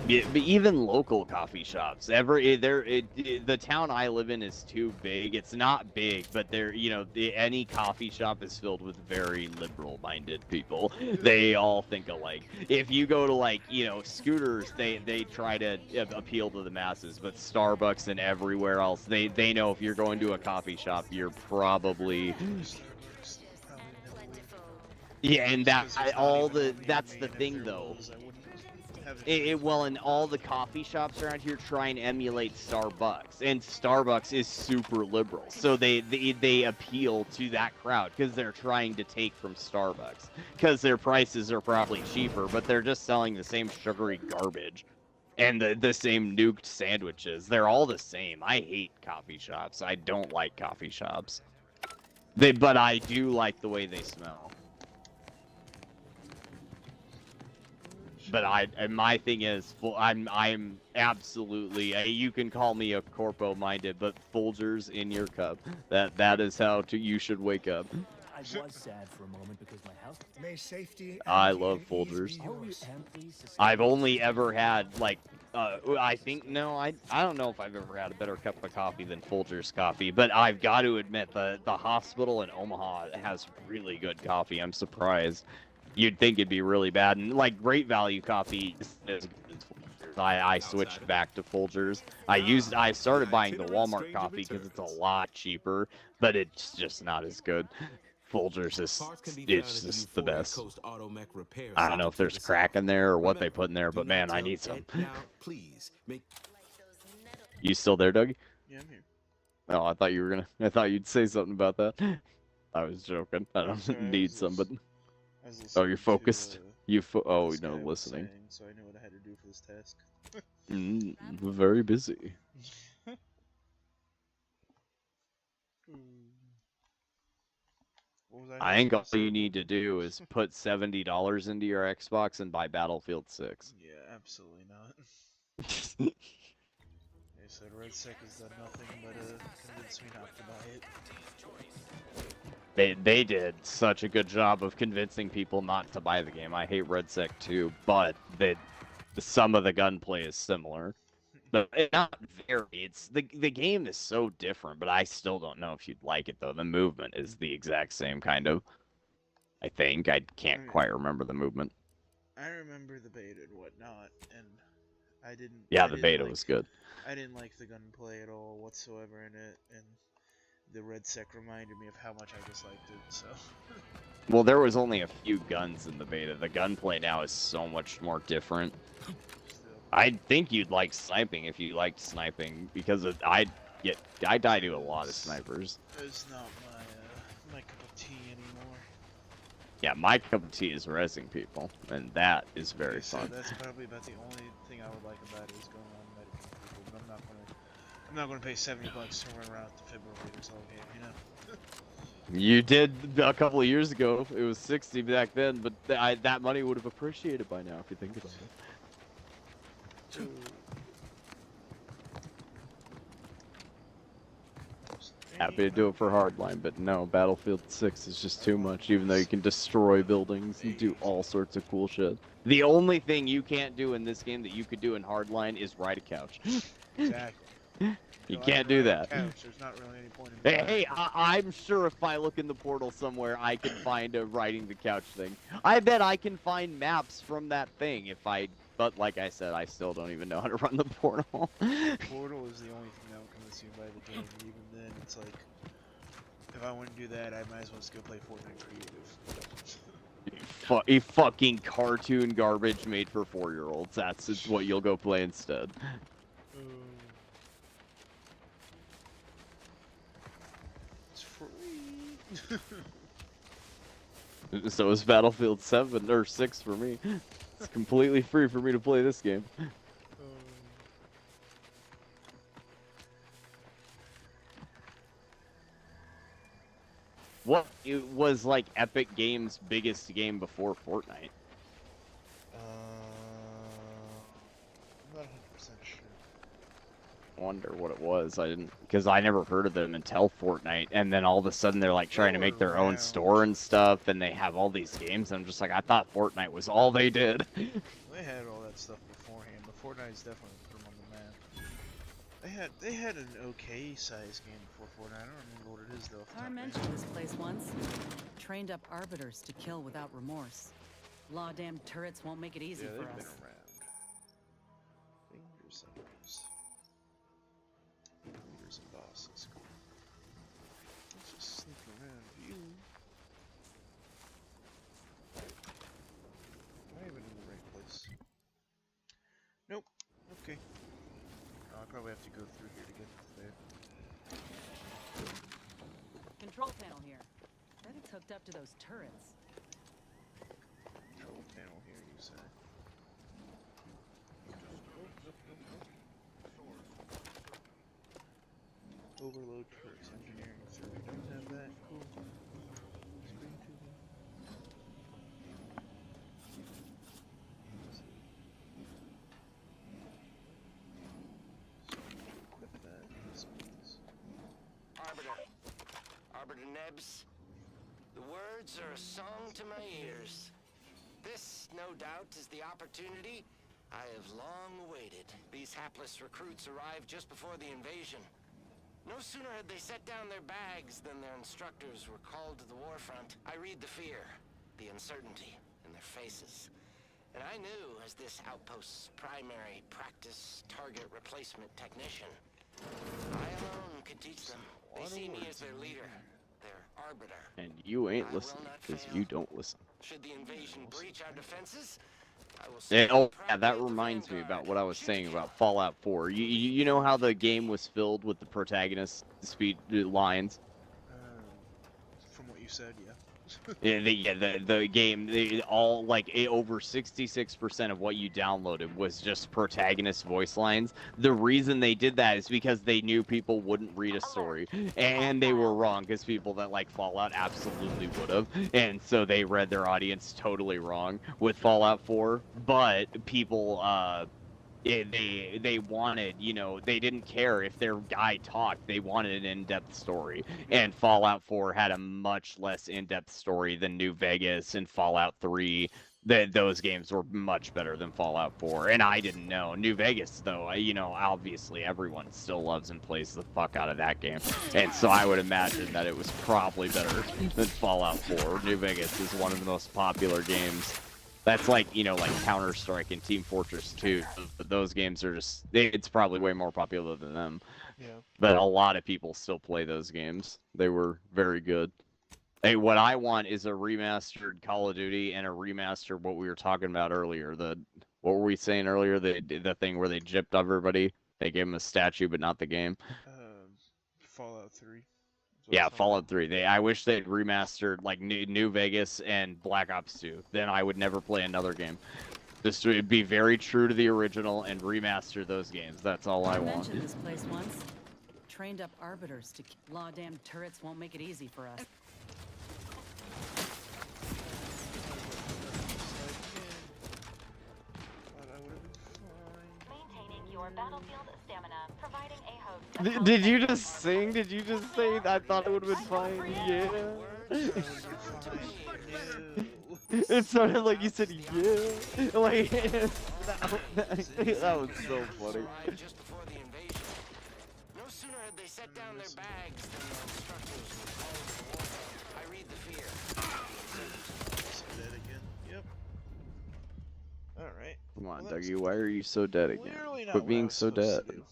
Speaker 2: Yeah, but even local coffee shops, the town I live in is too big. It's not big, but any coffee shop is filled with very liberal-minded people. They all think alike. If you go to like, scooters, they try to appeal to the masses, but Starbucks and everywhere else, they know if you're going to a coffee shop, you're probably. Yeah, and that's the thing though. And all the coffee shops around here try and emulate Starbucks, and Starbucks is super liberal, so they appeal to that crowd because they're trying to take from Starbucks because their prices are probably cheaper, but they're just selling the same sugary garbage and the same nuked sandwiches. They're all the same. I hate coffee shops. I don't like coffee shops. But I do like the way they smell. But my thing is, I'm absolutely. You can call me a corpo-minded, but Folgers in your cup. That is how you should wake up.
Speaker 10: I was sad for a moment because my house.
Speaker 11: May safety.
Speaker 2: I love Folgers. I've only ever had I don't know if I've ever had a better cup of coffee than Folgers coffee, but I've got to admit the hospital in Omaha has really good coffee. I'm surprised. You'd think it'd be really bad, and Great Value coffee is good as Folgers. I switched back to Folgers. I started buying the Walmart coffee because it's a lot cheaper, but it's just not as good. Folgers it's just the best. I don't know if there's crack in there or what they put in there, but man, I need some. You still there, Doug?
Speaker 1: Yeah, I'm here.
Speaker 2: Oh, I thought you'd say something about that. I was joking. I don't need some, but. Oh, you're focused? Listening.
Speaker 1: So I knew what I had to do for this task.
Speaker 2: Very busy. I think all you need to do is put $70 into your Xbox and buy Battlefield 6.
Speaker 1: Yeah, absolutely not. They said RedSec has done nothing but convince me not to buy it.
Speaker 2: They did such a good job of convincing people not to buy the game. I hate RedSec too, but some of the gunplay is similar. But not very. The game is so different, but I still don't know if you'd like it though. The movement is the exact same kind of. I think I can't quite remember the movement.
Speaker 1: I remember the beta and whatnot, and I didn't.
Speaker 2: Yeah, the beta was good.
Speaker 1: I didn't like the gunplay at all whatsoever in it, and the RedSec reminded me of how much I disliked it. So.
Speaker 2: Well, there was only a few guns in the beta. The gunplay now is so much more different. I think you'd like sniping if you liked sniping, because I die to a lot of snipers.
Speaker 1: It's not my cup of tea anymore.
Speaker 2: Yeah, my cup of tea is rezzing people, and that is very fun.
Speaker 1: That's probably about the only thing I would like about it is going on medicing people. But I'm not gonna pay $70 to run around with the defibrillators all game, you know.
Speaker 2: You did a couple of years ago. It was 60 back then, but that money would have appreciated by now if you think about it. Happy to do it for Hardline, but no, Battlefield 6 is just too much, even though you can destroy buildings and do all sorts of cool shit. The only thing you can't do in this game that you could do in Hardline is ride a couch.
Speaker 1: Exactly.
Speaker 2: You can't do that.
Speaker 1: Couch, there's not really any point in
Speaker 2: Hey, I'm sure if I look in the portal somewhere, I can find a riding the couch thing. I bet I can find maps from that thing if I... But like I said, I still don't even know how to run the portal.
Speaker 1: Portal is the only thing that will convince you by the game, and even then, it's like, if I want to do that, I might as well just go play Fortnite Creative.
Speaker 2: A fucking cartoon garbage made for 4-year-olds. That's what you'll go play instead.
Speaker 1: It's free.
Speaker 2: So is Battlefield 7 or 6 for me. It's completely free for me to play this game. What was like Epic Games' biggest game before Fortnite?
Speaker 1: I'm not 100% sure.
Speaker 2: Wonder what it was. I didn't, because I never heard of them until Fortnite, and then all of a sudden they're like trying to make their own store and stuff, and they have all these games. And I'm just like, I thought Fortnite was all they did.
Speaker 1: They had all that stuff beforehand, but Fortnite's definitely put them on the map. They had an okay size game before Fortnite. I don't remember what it is though.
Speaker 3: I mentioned this place once. Trained up arbiters to kill without remorse. Law damn turrets won't make it easy for us.
Speaker 1: Been around. Fingers and toes. Fingers and bosses. Cool. Let's just sneak around you. Am I even in the right place? Nope. Okay. I probably have to go through here to get there.
Speaker 3: Control panel here. Bet it's hooked up to those turrets.
Speaker 1: Control panel here, you say? Overload turrets, engineering. So we don't have that. Cool. Screen TV. Equip that.
Speaker 11: Arbiter Nebs, the words are a song to my ears. This, no doubt, is the opportunity I have long awaited. These hapless recruits arrived just before the invasion. No sooner had they set down their bags than their instructors were called to the war front. I read the fear, the uncertainty in their faces. And I knew, as this outpost's primary practice target replacement technician, I alone could teach them. They see me as their leader, their arbiter.
Speaker 2: And you ain't listening, because you don't listen.
Speaker 11: Should the invasion breach our defenses, I will
Speaker 2: yeah, that reminds me about what I was saying about Fallout 4. You know how the game was filled with the protagonist speed lines?
Speaker 1: From what you said, yeah.
Speaker 2: The game, all like over 66% of what you downloaded was just protagonist voice lines. The reason they did that is because they knew people wouldn't read a story, and they were wrong, because people that like Fallout absolutely would have, and so they read their audience totally wrong with Fallout 4. But people they wanted, you know, they didn't care if their guy talked. They wanted an in-depth story. And Fallout 4 had a much less in-depth story than New Vegas and Fallout 3. Those games were much better than Fallout 4. And I didn't know. New Vegas, though, you know, obviously everyone still loves and plays the fuck out of that game. And so I would imagine that it was probably better than Fallout 4. New Vegas is one of the most popular games. That's like, you know, like Counter-Strike and Team Fortress 2. Those games are just, it's probably way more popular than them.
Speaker 1: Yeah.
Speaker 2: But a lot of people still play those games. They were very good. Hey, what I want is a remastered Call of Duty and a remastered what we were talking about earlier. What were we saying earlier? The thing where they gypped everybody. They gave them a statue, but not the game.
Speaker 1: Fallout 3.
Speaker 2: Yeah, Fallout 3. I wish they'd remastered like New Vegas and Black Ops 2. Then I would never play another game. Just to be very true to the original and remaster those games. That's all I want.
Speaker 3: Mentioned this place once. Trained up arbiters to law damn turrets won't make it easy for us.
Speaker 5: Maintaining your battlefield stamina, providing a
Speaker 2: Did you just sing? Did you just say? I thought it would have been fine. Yeah. It sounded like you said yeah. Like that was so funny.
Speaker 11: Just before the invasion. No sooner had they set down their bags than the instructors were called to war. I read the fear.
Speaker 1: Dead again. Yep. Alright.
Speaker 2: Come on, Dougie, why are you so dead again?
Speaker 1: Clearly not
Speaker 2: Quit
Speaker 1: what I
Speaker 2: being
Speaker 1: was
Speaker 2: so
Speaker 1: supposed
Speaker 2: dead.
Speaker 1: to do.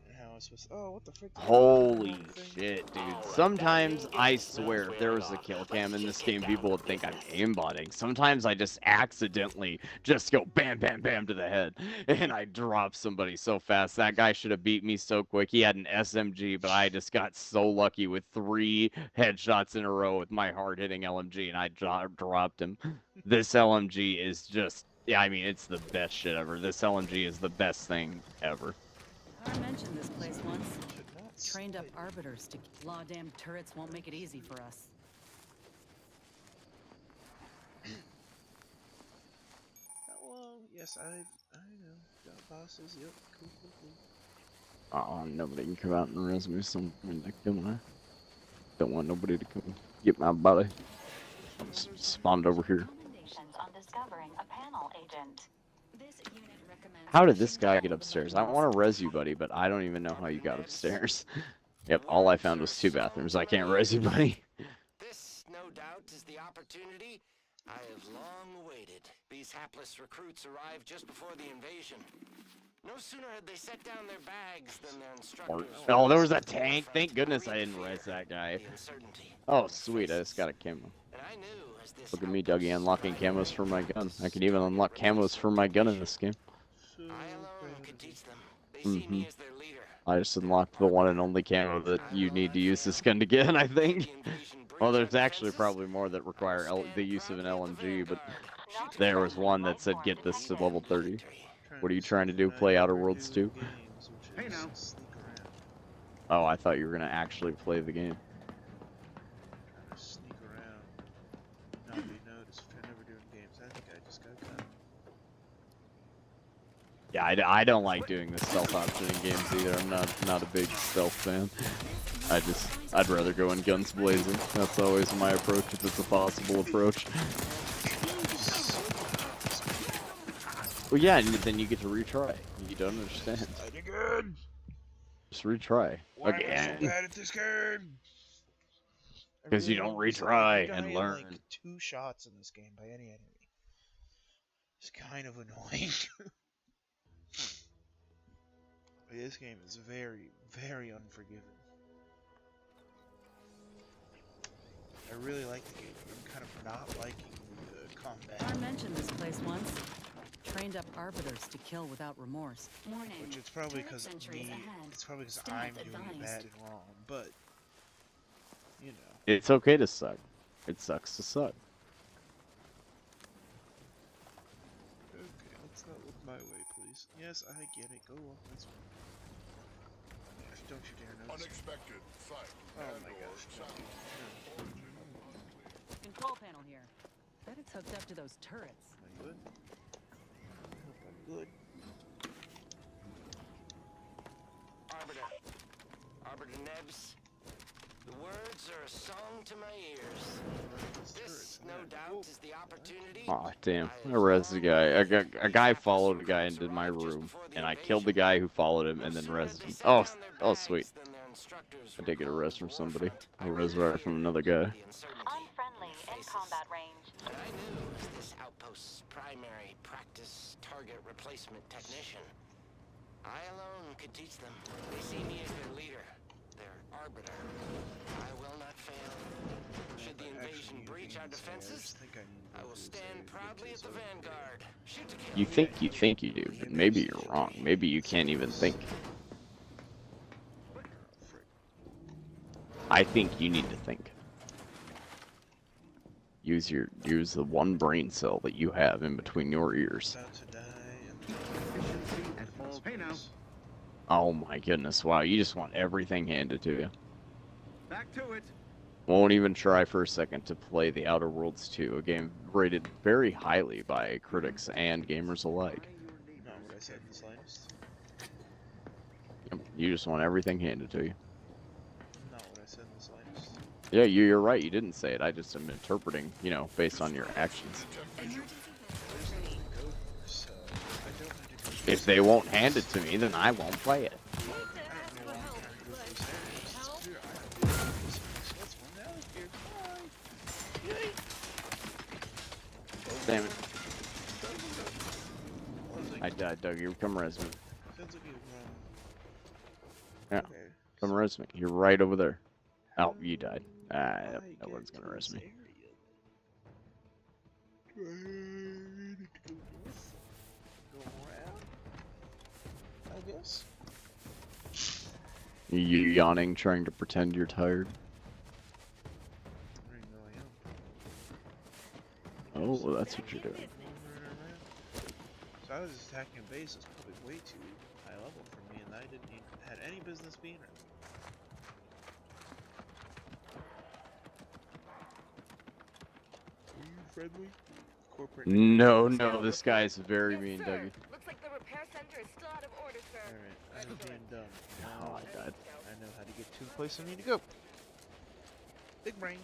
Speaker 1: And how I was supposed to... Oh, what the frick?
Speaker 2: Holy shit, dude. Sometimes, I swear, if there was a kill cam in this game, people would think I'm aimbotting. Sometimes I just accidentally just go bam, bam, bam to the head. And I drop somebody so fast. That guy should have beat me so quick. He had an SMG, but I just got so lucky with 3 headshots in a row with my hard-hitting LMG, and I dropped him. This LMG is just... Yeah, I mean, it's the best shit ever. This LMG is the best thing ever.
Speaker 3: I mentioned this place once. Trained up arbiters to law damn turrets won't make it easy for us.
Speaker 1: Well, yes, I know. Got bosses, yep. Cool, cool, cool.
Speaker 2: Oh, nobody can come out and res me something to kill me. Don't want nobody to come get my body. Spawned over here.
Speaker 5: Recommendations on discovering a panel agent. This unit recommends
Speaker 2: How did this guy get upstairs? I want to res you, buddy, but I don't even know how you got upstairs. Yep, all I found was 2 bathrooms. I can't res you, buddy.
Speaker 11: This, no doubt, is the opportunity I have long awaited. These hapless recruits arrived just before the invasion. No sooner had they set down their bags than their instructors...
Speaker 2: Oh, there was a tank. Thank goodness I didn't res that guy. Oh, sweet. I just got a camo. Look at me, Dougie, unlocking camos for my gun. I can even unlock camos for my gun in this game.
Speaker 11: I alone can teach them. They see me as their leader.
Speaker 2: I just unlocked the one and only camo that you need to use this gun to get, I think. Well, there's actually probably more that require the use of an LMG, but there was one that said get this to level 30. What are you trying to do? Play Outer Worlds 2?
Speaker 1: Hey now.
Speaker 2: Oh, I thought you were going to actually play the game.
Speaker 1: Trying to sneak around. Not be noticed. If you're never doing games, I think I just got caught.
Speaker 2: Yeah, I don't like doing the stealth option in games either. I'm not a big stealth fan. I'd rather go in guns blazing. That's always my approach if it's a possible approach. Well, yeah, and then you get to retry. You don't understand.
Speaker 1: Again.
Speaker 2: Just retry
Speaker 1: Why
Speaker 2: again.
Speaker 1: am I so bad at this game?
Speaker 2: Because you don't retry and learn.
Speaker 1: Like 2 shots in this game by any enemy. It's kind of annoying. This game is very, very unforgiving. I really like the game, but I'm kind of not liking the combat.
Speaker 3: I mentioned this place once. Trained up arbiters to kill without remorse.
Speaker 5: Warning.
Speaker 1: Which it's probably because
Speaker 5: Sentries ahead.
Speaker 1: it's probably because
Speaker 5: Staff
Speaker 1: I'm doing it
Speaker 5: advised.
Speaker 1: bad and wrong, but you know.
Speaker 2: It's okay to suck. It sucks to suck.
Speaker 1: Okay, let's not look my way, please. Yes, I get it. Go on, that's fine. Gosh, don't you dare notice.
Speaker 12: Unexpected sight.
Speaker 1: Oh my gosh.
Speaker 3: Control panel here. Bet it's hooked up to those turrets.
Speaker 1: Am I good? I hope I'm good.
Speaker 11: Arbiter Nebs, the words are a song to my ears. This, no doubt, is the opportunity.
Speaker 2: Aw, damn. I rezzed the guy. A guy followed a guy into my room, and I killed the guy who followed him and then rezzed him. Oh, sweet. I did get a res from somebody. A res right from another guy.
Speaker 5: Unfriendly in combat range.
Speaker 11: And I knew as this outpost's primary practice target replacement technician. I alone could teach them. They see me as their leader, their arbiter. I will not fail. Should the invasion breach our defenses, I will stand proudly at the vanguard. Shoot to kill.
Speaker 2: You think you do, but maybe you're wrong. Maybe you can't even think. I think you need to think. Use the one brain cell that you have in between your ears. Oh my goodness, wow, you just want everything handed to you.
Speaker 12: Back to it.
Speaker 2: Won't even try for a second to play The Outer Worlds 2, a game rated very highly by critics and gamers alike.
Speaker 1: Not what I said in the slightest.
Speaker 2: You just want everything handed to you.
Speaker 1: Not what I said in the slightest.
Speaker 2: Yeah, you're right. You didn't say it. I just am interpreting, you know, based on your actions. If they won't hand it to me, then I won't play it. Damn it. I died, Doug. You come res me. Yeah. Come res me. You're right over there. Oh, you died. Yep, no one's gonna res me.
Speaker 1: I guess.
Speaker 2: You yawning, trying to pretend you're tired. Oh, well, that's what you're doing.
Speaker 1: So I was attacking a base that's probably way too high level for me, and I didn't even had any business being around. Are you friendly? Corporate.
Speaker 2: No, this guy's very mean, Dougie.
Speaker 13: Looks like the repair center is still out of order, sir.
Speaker 1: Alright, I'm being dumb.
Speaker 2: Oh, I died.
Speaker 1: I know how to get to the place I need to go. Big brain.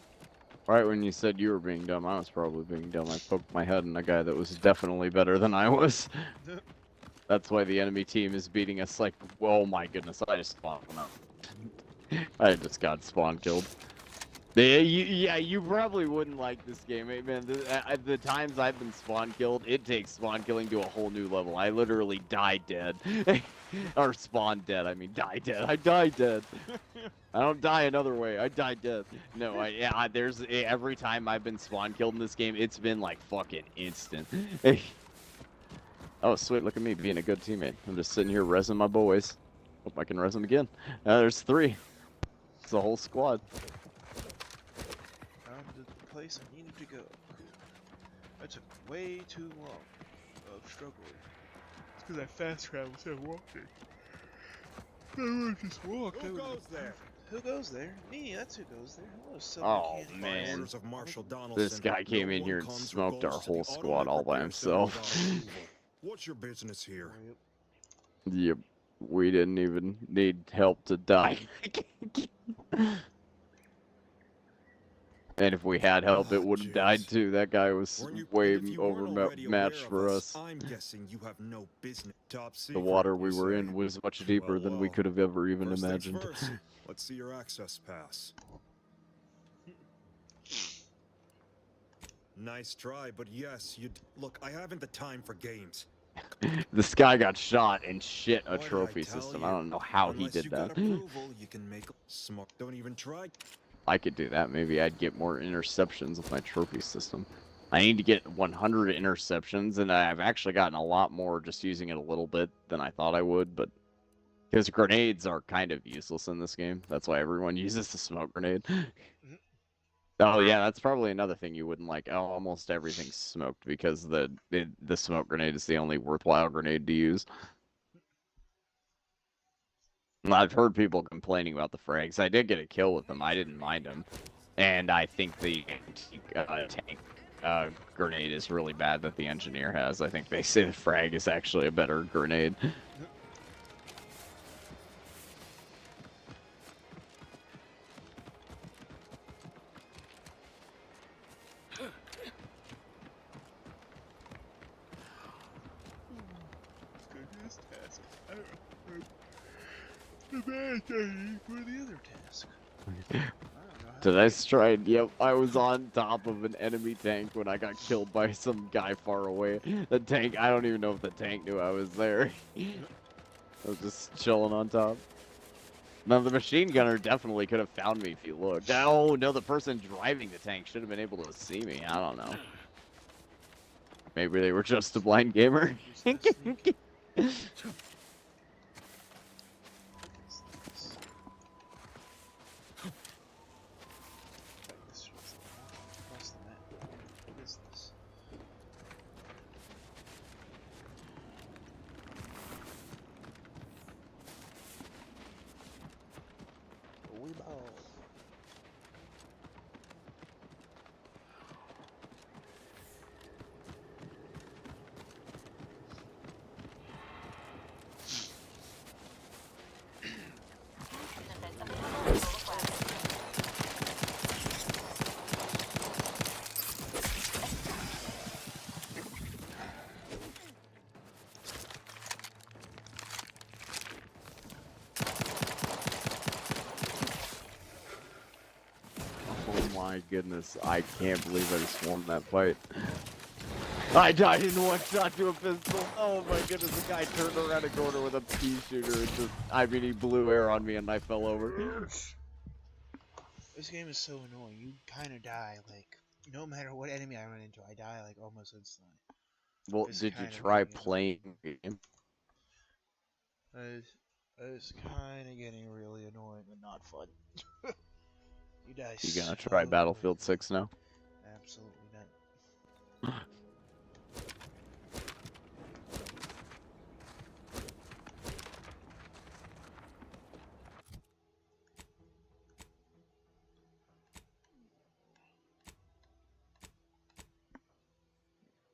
Speaker 2: Right when you said you were being dumb, I was probably being dumb. I poked my head in a guy that was definitely better than I was. That's why the enemy team is beating us like, oh my goodness, I just spawned out. I just got spawn killed. Yeah, you probably wouldn't like this game, man. The times I've been spawn killed, it takes spawn killing to a whole new level. I literally die dead. Or spawn dead, I mean die dead. I die dead. I don't die another way, I die dead. No, there's, every time I've been spawn killed in this game, it's been like fucking instant. Oh sweet, look at me being a good teammate. I'm just sitting here rezzing my boys. Hope I can res them again. There's 3. It's a whole squad.
Speaker 1: Found the place I needed to go. That took way too long of struggle. It's because I fast traveled instead of walking. I just walked.
Speaker 12: Who goes there?
Speaker 1: Who goes there? Me, that's who goes there. Hello,
Speaker 2: oh man, this guy came in here and smoked our whole squad all by himself.
Speaker 12: What's your business here?
Speaker 2: Yep, we didn't even need help to die. And if we had help, it would have died too. That guy was way overmatched for us.
Speaker 12: I'm guessing you have no business. Top
Speaker 2: The water we were in was much deeper than we could have ever even imagined.
Speaker 12: Let's see your access pass. Nice try, but yes, look, I haven't the time for games.
Speaker 2: This guy got shot and shit a trophy system. I don't know how he did that.
Speaker 12: Approval, you can make smoke. Don't even try.
Speaker 2: I could do that. Maybe I'd get more interceptions with my trophy system. I need to get 100 interceptions, and I've actually gotten a lot more just using it a little bit than I thought I would, but because grenades are kind of useless in this game. That's why everyone uses the smoke grenade. Oh yeah, that's probably another thing you wouldn't like. Oh, almost everything's smoked because the smoke grenade is the only worthwhile grenade to use. I've heard people complaining about the frags. I did get a kill with them. I didn't mind them. And I think the tank grenade is really bad that the engineer has. I think they say the frag is actually a better grenade.
Speaker 1: For the other task.
Speaker 2: Did I stride? Yep, I was on top of an enemy tank when I got killed by some guy far away. The tank, I don't even know if the tank knew I was there. I was just chilling on top. Now the machine gunner definitely could have found me if he looked. Oh no, the person driving the tank should have been able to see me. I don't know. Maybe they were just a blind gamer. my goodness. I can't believe I just won that fight. I died in one shot to a pistol. Oh my goodness, the guy turned around a corner with a pea shooter and just, I mean, he blew air on me and I fell over.
Speaker 1: This game is so annoying. You kind of die, like, no matter what enemy I run into, I die, like, almost instantly.
Speaker 2: Well, did you try playing the game?
Speaker 1: It's kind of getting really annoying and not fun. You die.
Speaker 2: You gonna try Battlefield 6 now?
Speaker 1: Absolutely not.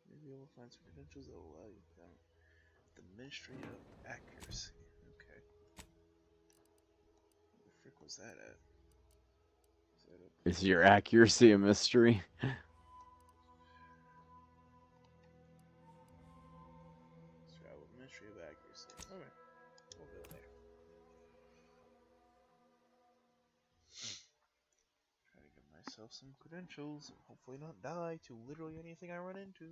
Speaker 1: Maybe you'll find some credentials that will allow you to count the Ministry of Accuracy. Okay. Where the frick was that at?
Speaker 2: Is your accuracy a mystery?
Speaker 1: Travel Ministry of Accuracy. Okay. We'll go there. Try to give myself some credentials and hopefully not die to literally anything I run into.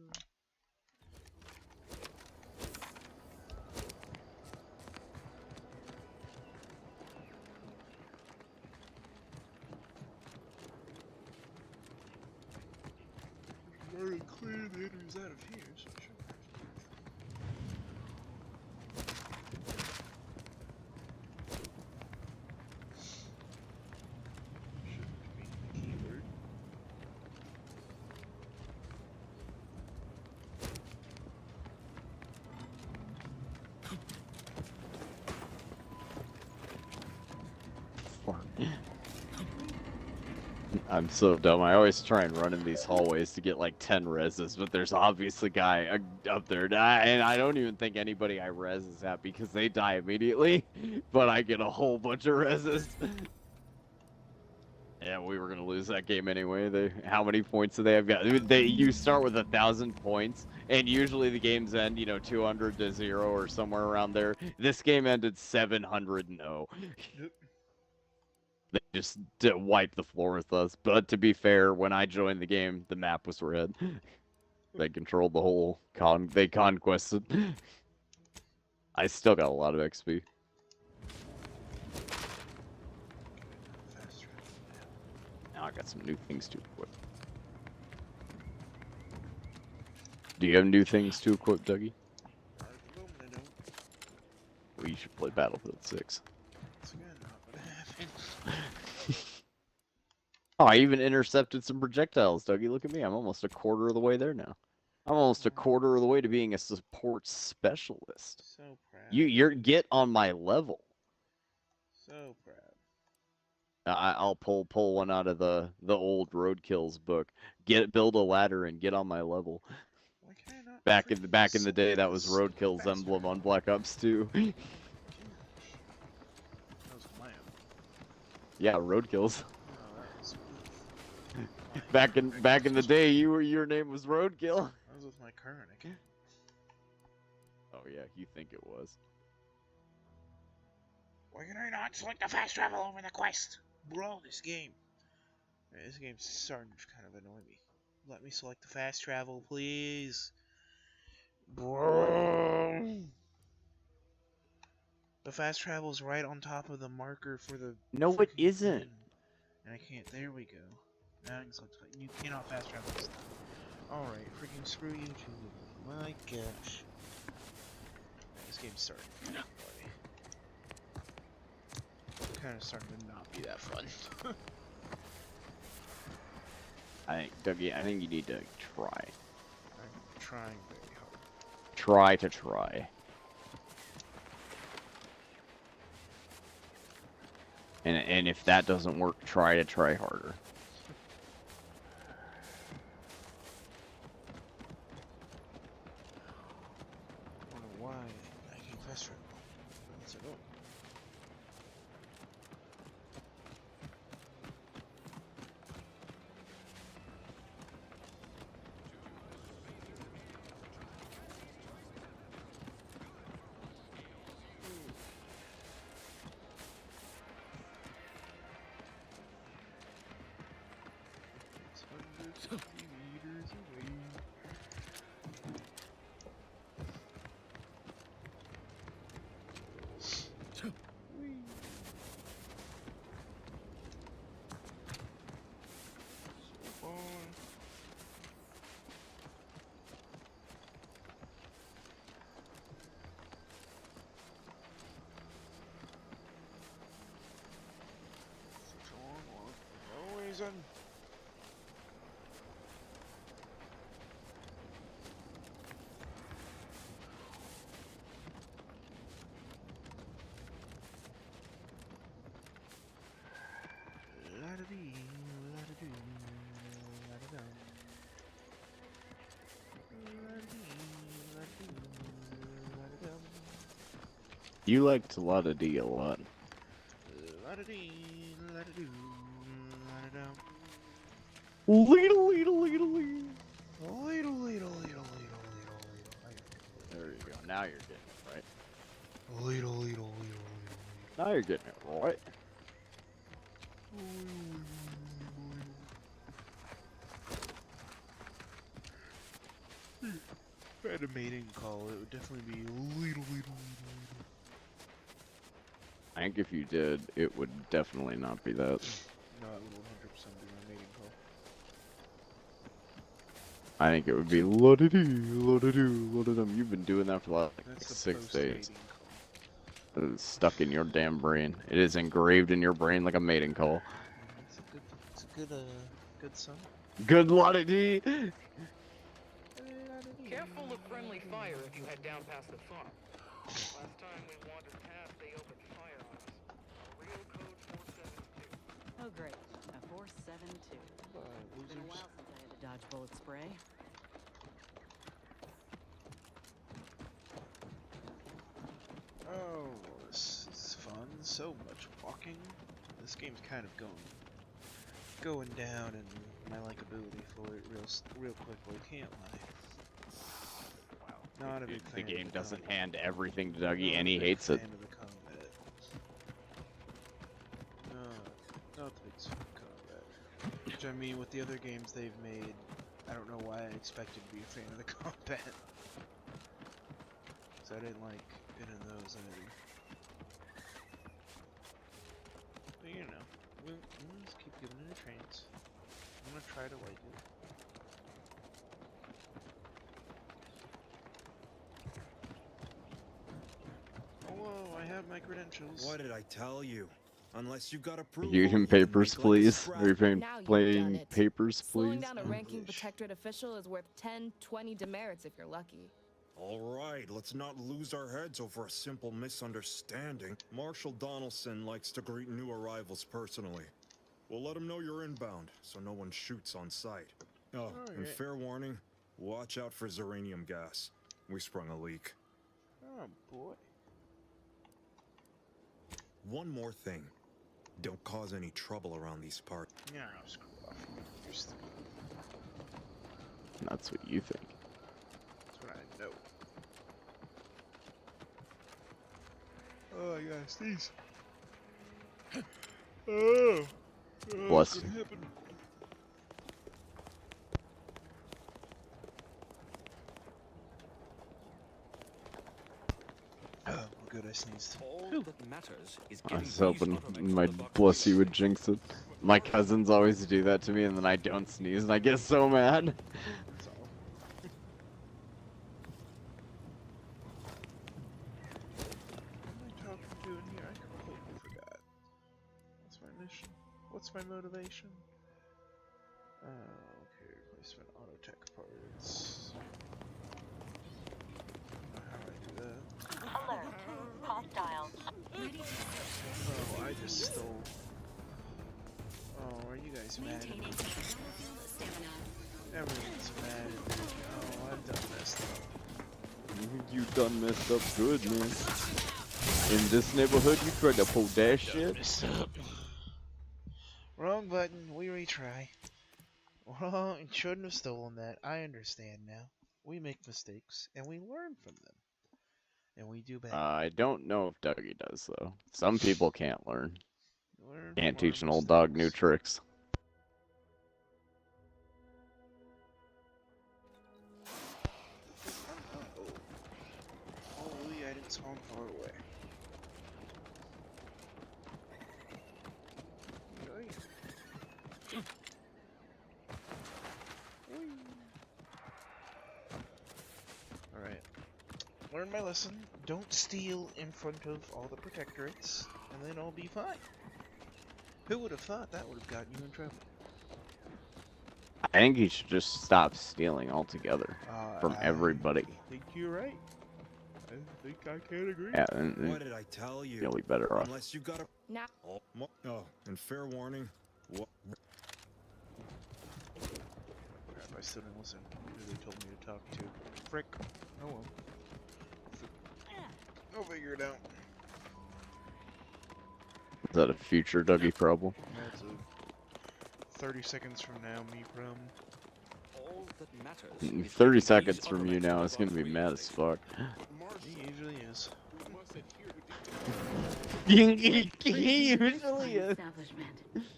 Speaker 1: I've already cleared the enemies out of here, so I shouldn't have to. Shouldn't be the keyword.
Speaker 2: I'm so dumb. I always try and run in these hallways to get like 10 reses, but there's obviously a guy up there, and I don't even think anybody I res is happy because they die immediately, but I get a whole bunch of reses. Yeah, we were gonna lose that game anyway. How many points do they have got? You start with 1,000 points, and usually the games end, 200 to 0 or somewhere around there. This game ended 700-0.
Speaker 1: Yep.
Speaker 2: They just wiped the floor with us. But to be fair, when I joined the game, the map was red. They controlled the whole they conquested. I still got a lot of XP. Now I got some new things to equip. Do you have new things to equip, Dougie?
Speaker 1: At the moment, I don't.
Speaker 2: Well, you should play Battlefield 6.
Speaker 1: It's again not what happened.
Speaker 2: Oh, I even intercepted some projectiles, Dougie. Look at me. I'm almost a quarter of the way there now. I'm almost a quarter of the way to being a support specialist.
Speaker 1: So proud.
Speaker 2: You're get on my level.
Speaker 1: So proud.
Speaker 2: I'll pull one out of the old Roadkill's book. Build a ladder and get on my level.
Speaker 1: Why can I not
Speaker 2: Back in the day, that was Roadkill's emblem on Black Ops 2.
Speaker 1: That was my emblem.
Speaker 2: Yeah, Roadkill's.
Speaker 1: Oh, that was
Speaker 2: Back in the day, your name was Roadkill.
Speaker 1: That was with my current account.
Speaker 2: Oh yeah, you think it was.
Speaker 1: Why can I not select the fast travel over the quest? Bro, this game. Man, this game's starting to kind of annoy me. Let me select the fast travel, please. Bro. The fast travel's right on top of the marker for the...
Speaker 2: No, it isn't.
Speaker 1: Thing. And I can't... There we go. Now it's like, you cannot fast travel this time. Alright, freaking screw you too. My gosh. This game's starting to annoy me. Kind of starting to not be that fun.
Speaker 2: Dougie, I think you need to try.
Speaker 1: I'm trying very hard.
Speaker 2: Try to try. And if that doesn't work, try to try harder.
Speaker 1: I wonder why I can't fast travel. What's it doing? 50 meters away. Whee. So far. Such a long walk. No reason. La-da-dee, la-da-doo, la-da-dum. La-da-dee, la-da-doo, la-da-dum.
Speaker 2: You liked La-da-Dee a lot.
Speaker 1: La-da-dee, la-da-doo, la-da-dum.
Speaker 2: Leedle, leedle, leedle, leedle.
Speaker 1: Ladle, ladle, ladle, ladle,
Speaker 2: There you go. Now you're getting it right.
Speaker 1: ladle, ladle, ladle,
Speaker 2: Now you're getting it right.
Speaker 1: If I had a mating call, it would definitely be ladle, ladle, ladle.
Speaker 2: I think if you did, it would definitely not be that.
Speaker 1: No, it would 100% be my mating call.
Speaker 2: I think it would be la-da-dee, la-da-doo, la-da-dum. You've been doing that for the last like
Speaker 1: That's the
Speaker 2: 6 days.
Speaker 1: post-mating call.
Speaker 2: It's stuck in your damn brain. It is engraved in your brain like a mating call.
Speaker 1: It's a good song.
Speaker 2: Good la-da-dee!
Speaker 14: Careful of friendly fire if you head down past the farm. Last time we wandered past, they opened fire on us. Real code 472.
Speaker 3: Oh, great. A 472. It's been a while since I had to dodge bullet spray.
Speaker 1: Oh, this is fun. So much walking. This game's kind of going down in my likability for it real quickly. Can't lie. Not a big fan.
Speaker 2: The game
Speaker 1: of
Speaker 2: doesn't
Speaker 1: combat.
Speaker 2: hand everything to Dougie,
Speaker 1: Not
Speaker 2: and
Speaker 1: a
Speaker 2: he
Speaker 1: big
Speaker 2: hates it.
Speaker 1: fan of the combat. No, not the biggest fan of combat. Which I mean, with the other games they've made, I don't know why I expected to be a fan of the combat. Because I didn't like it in those either. But you know, we'll just keep giving it a chance. I'm gonna try to like it. Hello, I have my credentials.
Speaker 12: What did I tell you? Unless you got approval,
Speaker 2: You can
Speaker 12: you
Speaker 2: papers,
Speaker 12: make like a
Speaker 2: please.
Speaker 12: scrap.
Speaker 2: Are you playing,
Speaker 13: Now you've done
Speaker 2: playing
Speaker 13: it.
Speaker 2: papers,
Speaker 13: Slowing
Speaker 2: please?
Speaker 13: down a ranking protectorate official is worth 10, 20 demerits if you're lucky.
Speaker 12: All right, let's not lose our heads over a simple misunderstanding. Marshal Donaldson likes to greet new arrivals personally. We'll let him know you're inbound, so no one shoots on sight. Oh, and
Speaker 1: Alright.
Speaker 12: fair warning, watch out for Zeranium gas. We sprung a leak.
Speaker 1: Oh boy.
Speaker 12: One more thing. Don't cause any trouble around these parts.
Speaker 1: No, screw off. You're stupid.
Speaker 2: That's what you think.
Speaker 1: That's what I know. Oh, I gotta sneeze. Oh.
Speaker 2: Bless
Speaker 1: what
Speaker 2: you.
Speaker 1: happened? Oh, good, I sneezed.
Speaker 9: All that matters is
Speaker 2: I
Speaker 9: getting
Speaker 2: was
Speaker 9: these
Speaker 2: hoping
Speaker 9: bottlenecks
Speaker 2: my
Speaker 9: on the
Speaker 2: bless you would jinx it. My cousins always do that to me, and then I don't sneeze, and I get so mad.
Speaker 1: That's all. What am I talking to in here? I completely forgot. What's my mission? What's my motivation? Okay, replacement auto tech parts. How do I do that?
Speaker 5: Alert. Hostiles.
Speaker 1: Oh, I just stole. Oh, are you guys mad at me? Everyone's mad at me. Oh, I've done messed up.
Speaker 2: You done messed up good, man. In this neighborhood, you tried to pull that shit?
Speaker 1: Messed up. Wrong button, we retry. Wrong, shouldn't have stolen that. I understand now. We make mistakes, and we learn from them. And we do better.
Speaker 2: I don't know if Dougie does, though. Some people can't learn.
Speaker 1: Learn
Speaker 2: Can't
Speaker 1: from our
Speaker 2: teach an old dog new
Speaker 1: mistakes.
Speaker 2: tricks.
Speaker 1: It's on our way. Alright. Learn my lesson. Don't steal in front of all the protectorates, and then I'll be fine. Who would have thought that would have gotten you in trouble?
Speaker 2: I think he should just stop stealing altogether from everybody.
Speaker 1: I think you're right. I think I can agree.
Speaker 2: Yeah, and
Speaker 12: What did I tell you?
Speaker 2: you'll be better off.
Speaker 12: Unless you got a...
Speaker 13: Now.
Speaker 12: Oh, and fair warning. What?
Speaker 1: Crap, I still didn't listen. Who they told me to talk to. Frick. Oh well. I'll figure it out.
Speaker 2: Is that a future Dougie problem?
Speaker 1: That's a 30 seconds from now, me problem.
Speaker 9: All that matters.
Speaker 2: 30 seconds from you now, it's gonna be mad as fuck.
Speaker 1: He usually is.
Speaker 2: He usually is.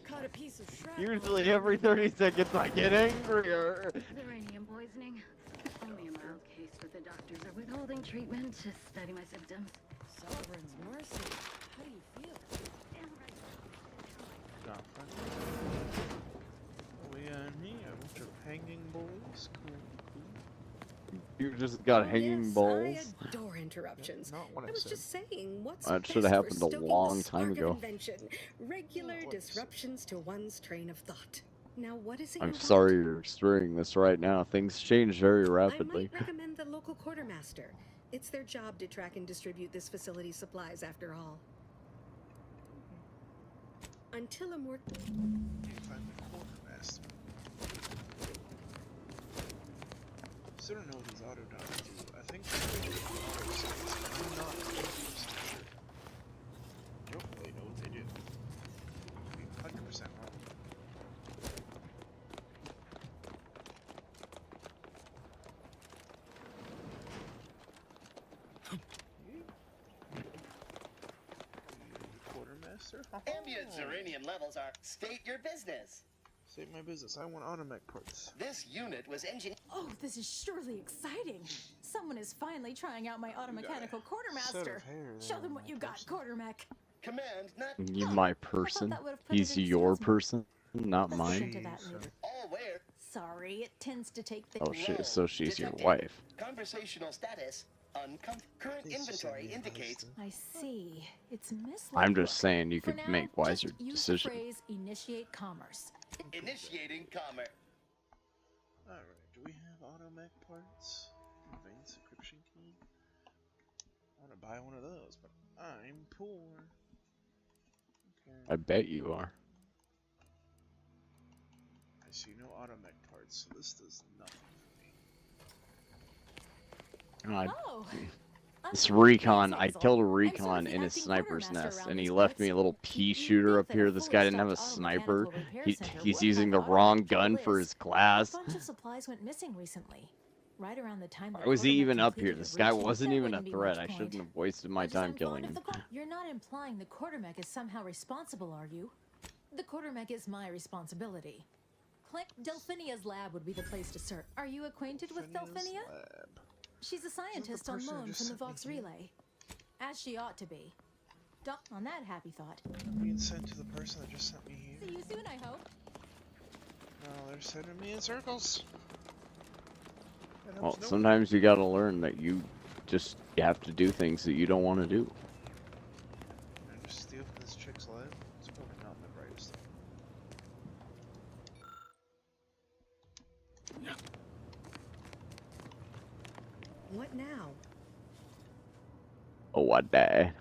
Speaker 3: Caught a piece of shrapnel.
Speaker 2: Usually every 30 seconds I get angrier.
Speaker 5: Uranium poisoning. Only a mild case, but the doctors are withholding treatment to study my symptoms.
Speaker 3: Sovereign's mercy. How do you feel?
Speaker 1: We got me a bunch of hanging boys. Cool, cool.
Speaker 2: You just got hanging balls.
Speaker 15: I adore interruptions.
Speaker 1: Not what
Speaker 15: I
Speaker 1: I
Speaker 15: was
Speaker 1: said.
Speaker 15: just saying, what's
Speaker 2: That
Speaker 15: best
Speaker 2: should have
Speaker 15: for
Speaker 2: happened a
Speaker 15: stoking
Speaker 2: long
Speaker 15: the
Speaker 2: time
Speaker 15: spark of
Speaker 2: ago.
Speaker 15: invention? Regular disruptions to one's train of thought. Now, what is it
Speaker 2: I'm
Speaker 15: you want?
Speaker 2: sorry you're experiencing this right now. Things change very
Speaker 15: I
Speaker 2: rapidly.
Speaker 15: might recommend the local quartermaster. It's their job to track and distribute this facility's supplies, after all. Until a more...
Speaker 1: Can't find the quartermaster. Still don't know what these auto dogs do. I think I'm not 100% sure. I don't really know what they do. I'll be 100% wrong. Quartermaster?
Speaker 16: Ambient uranium levels are state your business.
Speaker 1: State my business. I want automech parts.
Speaker 16: This unit was engineered.
Speaker 17: Oh, this is surely exciting. Someone is finally trying out my automechanical quartermaster. Show them what you got, quartermech.
Speaker 16: Command not.
Speaker 2: You my person.
Speaker 17: that would've put
Speaker 2: He's
Speaker 17: it in
Speaker 2: your
Speaker 17: salesman.
Speaker 2: person, not
Speaker 17: Let's look
Speaker 2: mine.
Speaker 17: into that later.
Speaker 16: All where.
Speaker 17: Sorry, it tends to take the.
Speaker 2: Oh shit, so she's your
Speaker 16: Detected.
Speaker 2: wife.
Speaker 16: Conversational status. Current inventory indicates.
Speaker 17: I see. It's misleading.
Speaker 2: I'm just saying you
Speaker 17: For
Speaker 2: could
Speaker 17: now,
Speaker 2: make wiser
Speaker 17: just use
Speaker 2: decisions.
Speaker 17: the phrase initiate commerce.
Speaker 16: Initiating commerce.
Speaker 1: Alright, do we have automech parts? Advanced encryption key? I want to buy one of those, but I'm poor. Okay.
Speaker 2: I bet you are.
Speaker 1: I see no automech parts, so this does nothing for me.
Speaker 2: God.
Speaker 17: Oh.
Speaker 2: This recon, I killed a recon in his sniper's nest, and he left me a little pea shooter up here. This guy didn't have a sniper. He's using the wrong gun for his class.
Speaker 17: A bunch of supplies went missing recently. Right around the time that
Speaker 2: Why was he
Speaker 17: quartermech
Speaker 2: even up here?
Speaker 17: completed
Speaker 2: This
Speaker 17: the
Speaker 2: guy
Speaker 17: breach,
Speaker 2: wasn't
Speaker 17: there
Speaker 2: even a
Speaker 17: wouldn't be
Speaker 2: threat.
Speaker 17: much
Speaker 2: I
Speaker 17: point.
Speaker 2: shouldn't have wasted my time killing him.
Speaker 17: You're not implying the quartermech is somehow responsible, are you? The quartermech is my responsibility. Click Delphinia's lab would be the place to search. Are you acquainted with Delphinia? She's a scientist on
Speaker 1: person who
Speaker 17: loan
Speaker 1: just
Speaker 17: from the
Speaker 1: sent me
Speaker 17: Vox
Speaker 1: here?
Speaker 17: Relay. As she ought to be. On that happy thought.
Speaker 1: I'm being sent to the person that just sent me here.
Speaker 17: See you soon, I hope.
Speaker 1: No, they're sending me in circles. That
Speaker 2: Well,
Speaker 1: helps no one.
Speaker 2: sometimes you gotta learn that you have to do things that you don't want to do.
Speaker 1: Can I just steal from this chick's lab? It's probably not the brightest.
Speaker 15: What now?
Speaker 2: Oh, I die.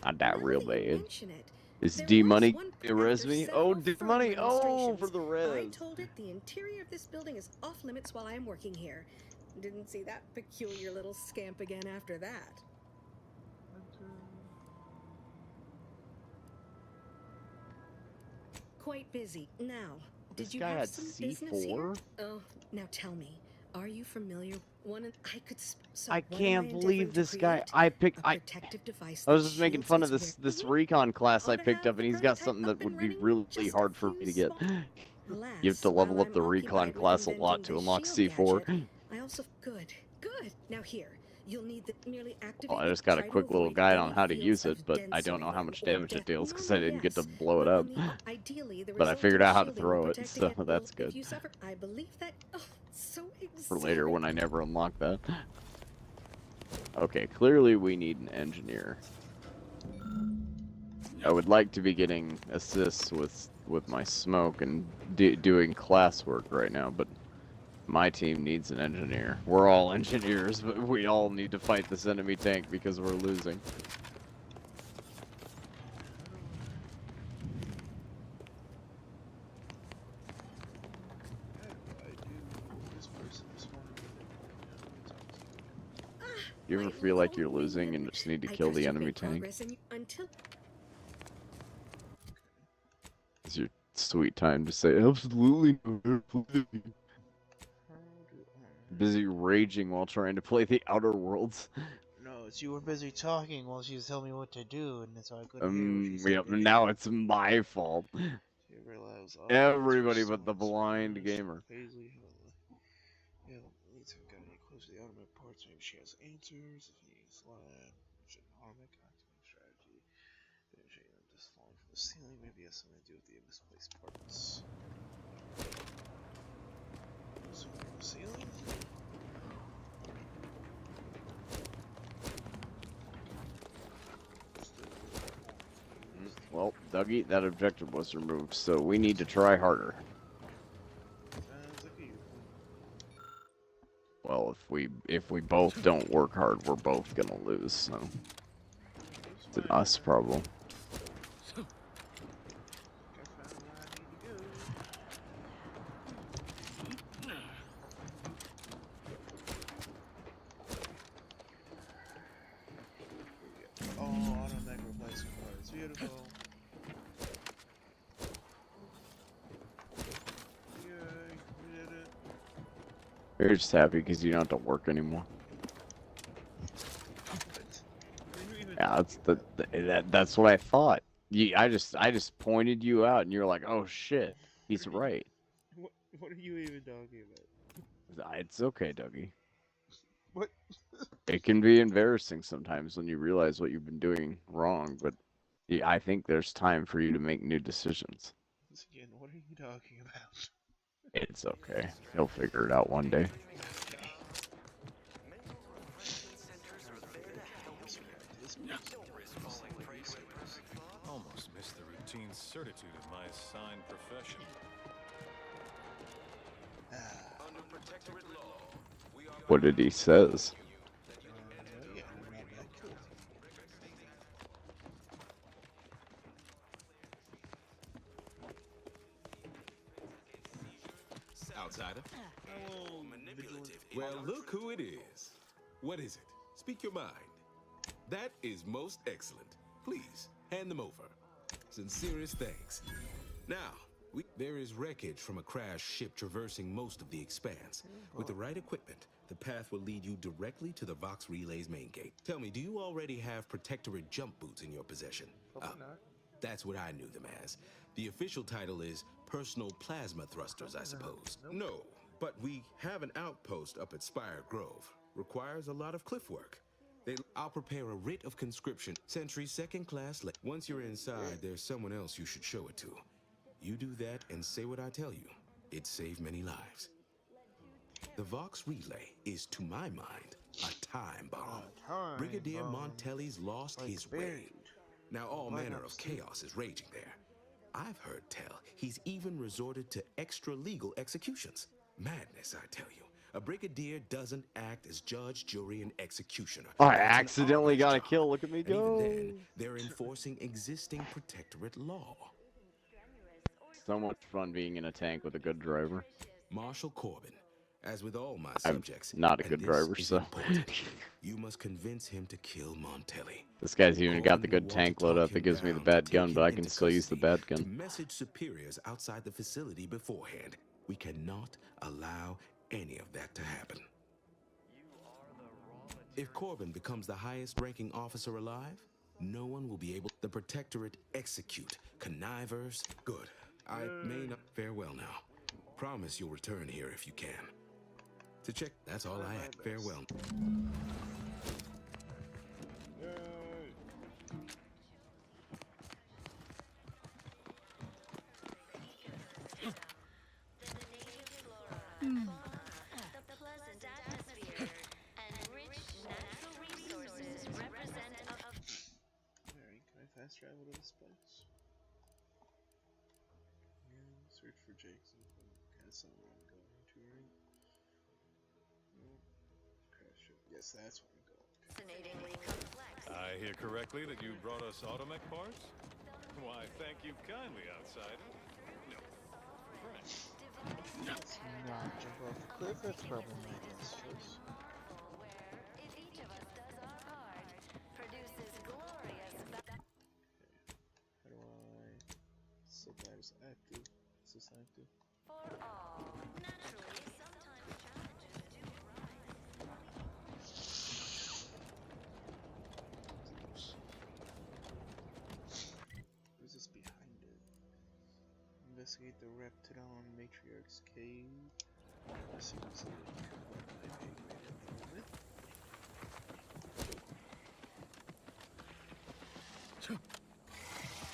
Speaker 2: I die real bad.
Speaker 15: Mention it.
Speaker 2: Is
Speaker 15: There
Speaker 2: D
Speaker 15: was
Speaker 2: money
Speaker 15: one
Speaker 2: the res
Speaker 15: after
Speaker 2: me?
Speaker 15: several
Speaker 2: Oh, D
Speaker 15: firm
Speaker 2: money. Oh,
Speaker 15: demonstrations.
Speaker 2: for the
Speaker 15: I
Speaker 2: res.
Speaker 15: told it the interior of this building is off limits while I am working here. Didn't see that peculiar little scamp again after that. Quite busy. Now,
Speaker 2: This
Speaker 15: did you
Speaker 2: guy
Speaker 15: have
Speaker 2: had
Speaker 15: some business here?
Speaker 2: C4?
Speaker 15: Oh, now tell me, are you familiar? I could. So
Speaker 2: I
Speaker 15: what am
Speaker 2: can't
Speaker 15: endeavoring
Speaker 2: believe
Speaker 15: to
Speaker 2: this guy.
Speaker 15: create?
Speaker 2: I picked.
Speaker 15: A
Speaker 2: I
Speaker 15: protective device
Speaker 2: was
Speaker 15: that
Speaker 2: just making
Speaker 15: shields
Speaker 2: fun of
Speaker 15: its
Speaker 2: this recon class I picked up, and he's got
Speaker 15: prototype
Speaker 2: something
Speaker 15: up
Speaker 2: that
Speaker 15: and
Speaker 2: would be
Speaker 15: running
Speaker 2: really
Speaker 15: just a
Speaker 2: hard for me to get.
Speaker 15: Alas,
Speaker 2: You have to level
Speaker 15: while
Speaker 2: up the
Speaker 15: I'm
Speaker 2: recon
Speaker 15: occupied with
Speaker 2: class a lot
Speaker 15: inventing
Speaker 2: to
Speaker 15: this
Speaker 2: unlock
Speaker 15: shield
Speaker 2: C4.
Speaker 15: gadget, I also good. Now here, You'll need the merely activate.
Speaker 2: Well, I just got a quick little guide on how to use it, but I don't know how much damage it deals because I didn't get to blow it up. But I figured out how to throw it, so that's good.
Speaker 15: I believe that. Oh, so
Speaker 2: For later when I never unlock that. Okay, clearly we need an engineer. I would like to be getting assists with my smoke and doing classwork right now, but my team needs an engineer. We're all engineers, but we all need to fight this enemy tank because we're losing. You ever feel like you're losing and just need to kill the enemy tank? It's your sweet time to say, absolutely no. Busy raging while trying to play the Outer Worlds.
Speaker 1: No, it's you were busy talking while she was telling me what to do, and that's why I couldn't hear
Speaker 2: Yep, now it's my fault. Everybody but the blind gamer.
Speaker 1: Yeah, Lisa got any clues to the automatic parts? Maybe she has answers. If he needs land, automatic activating strategy. Finishing them just falling from the ceiling. Maybe it has something to do with the misplaced parts. So from the ceiling.
Speaker 2: Well, Dougie, that objective was removed, so we need to try harder. Well, if we both don't work hard, we're both gonna lose, so it's an us problem. You're just happy because you don't have to work anymore. Yeah, that's what I thought. I just pointed you out, and you're like, "Oh shit, he's right."
Speaker 1: What are you even talking about?
Speaker 2: It's okay, Dougie.
Speaker 1: What?
Speaker 2: It can be embarrassing sometimes when you realize what you've been doing wrong, but I think there's time for you to make new decisions.
Speaker 1: Again, what are you talking about?
Speaker 2: It's okay. He'll figure it out one day.
Speaker 18: Almost missed the routine certitude of my assigned profession.
Speaker 2: What did he says?
Speaker 4: Outsider? Well, look who it is. What is it? Speak your mind. That is most excellent. Please, hand them over. Sincerest thanks. Now, there is wreckage from a crashed ship traversing most of the expanse. With the right equipment, the path will lead you directly to the Vox Relay's main gate. Tell me, do you already have Protectorate jump boots in your possession? That's what I knew them as. The official title is Personal Plasma Thrusters, I suppose. No, but we have an outpost up at Spire Grove. Requires a lot of cliff work. I'll prepare a writ of conscription. Sentry second class. Once you're inside, there's someone else you should show it to. You do that and say what I tell you. It saved many lives. The Vox Relay is, to my mind, a time bomb. Brigadier Montelli's lost his way. Now all manner of chaos is raging there. I've heard tell he's even resorted to extra-legal executions. Madness, I tell you. A brigadier doesn't act as judge, jury, and executioner.
Speaker 2: I accidentally got a kill. Look at me go.
Speaker 4: And even then, they're enforcing existing Protectorate law.
Speaker 2: So much fun being in a tank with a good driver.
Speaker 4: Marshal Corbin, as with all my subjects,
Speaker 2: I'm not a good driver, so
Speaker 4: you must convince him to kill Montelli.
Speaker 2: This guy's even got the good tank load up that gives me the bad gun, but I can still use the bad gun.
Speaker 4: To message superiors outside the facility beforehand. We cannot allow any of that to happen. If Corbin becomes the highest ranking officer alive, no one will be able. The Protectorate execute connivers. Good. I may not. Farewell now. Promise you'll return here if you can. To check. That's all I have. Farewell.
Speaker 1: search for Jackson. That's not where I'm going to, right? No. Crash ship. Yes, that's where I'm going.
Speaker 5: Fascinatingly complex.
Speaker 18: I hear correctly that you brought us automech parts? Why, thank you kindly, outsider. No. French.
Speaker 1: Let's not jump off the cliff. That's probably my best choice.
Speaker 5: If each of us does our part, produces glorious.
Speaker 1: How do I set that as active? Is this active?
Speaker 5: For all. Naturally, sometimes challenges do
Speaker 1: What is this behind it? Investigate the Reptidon Matriarch's cave. This seems like what my pay grade at the moment.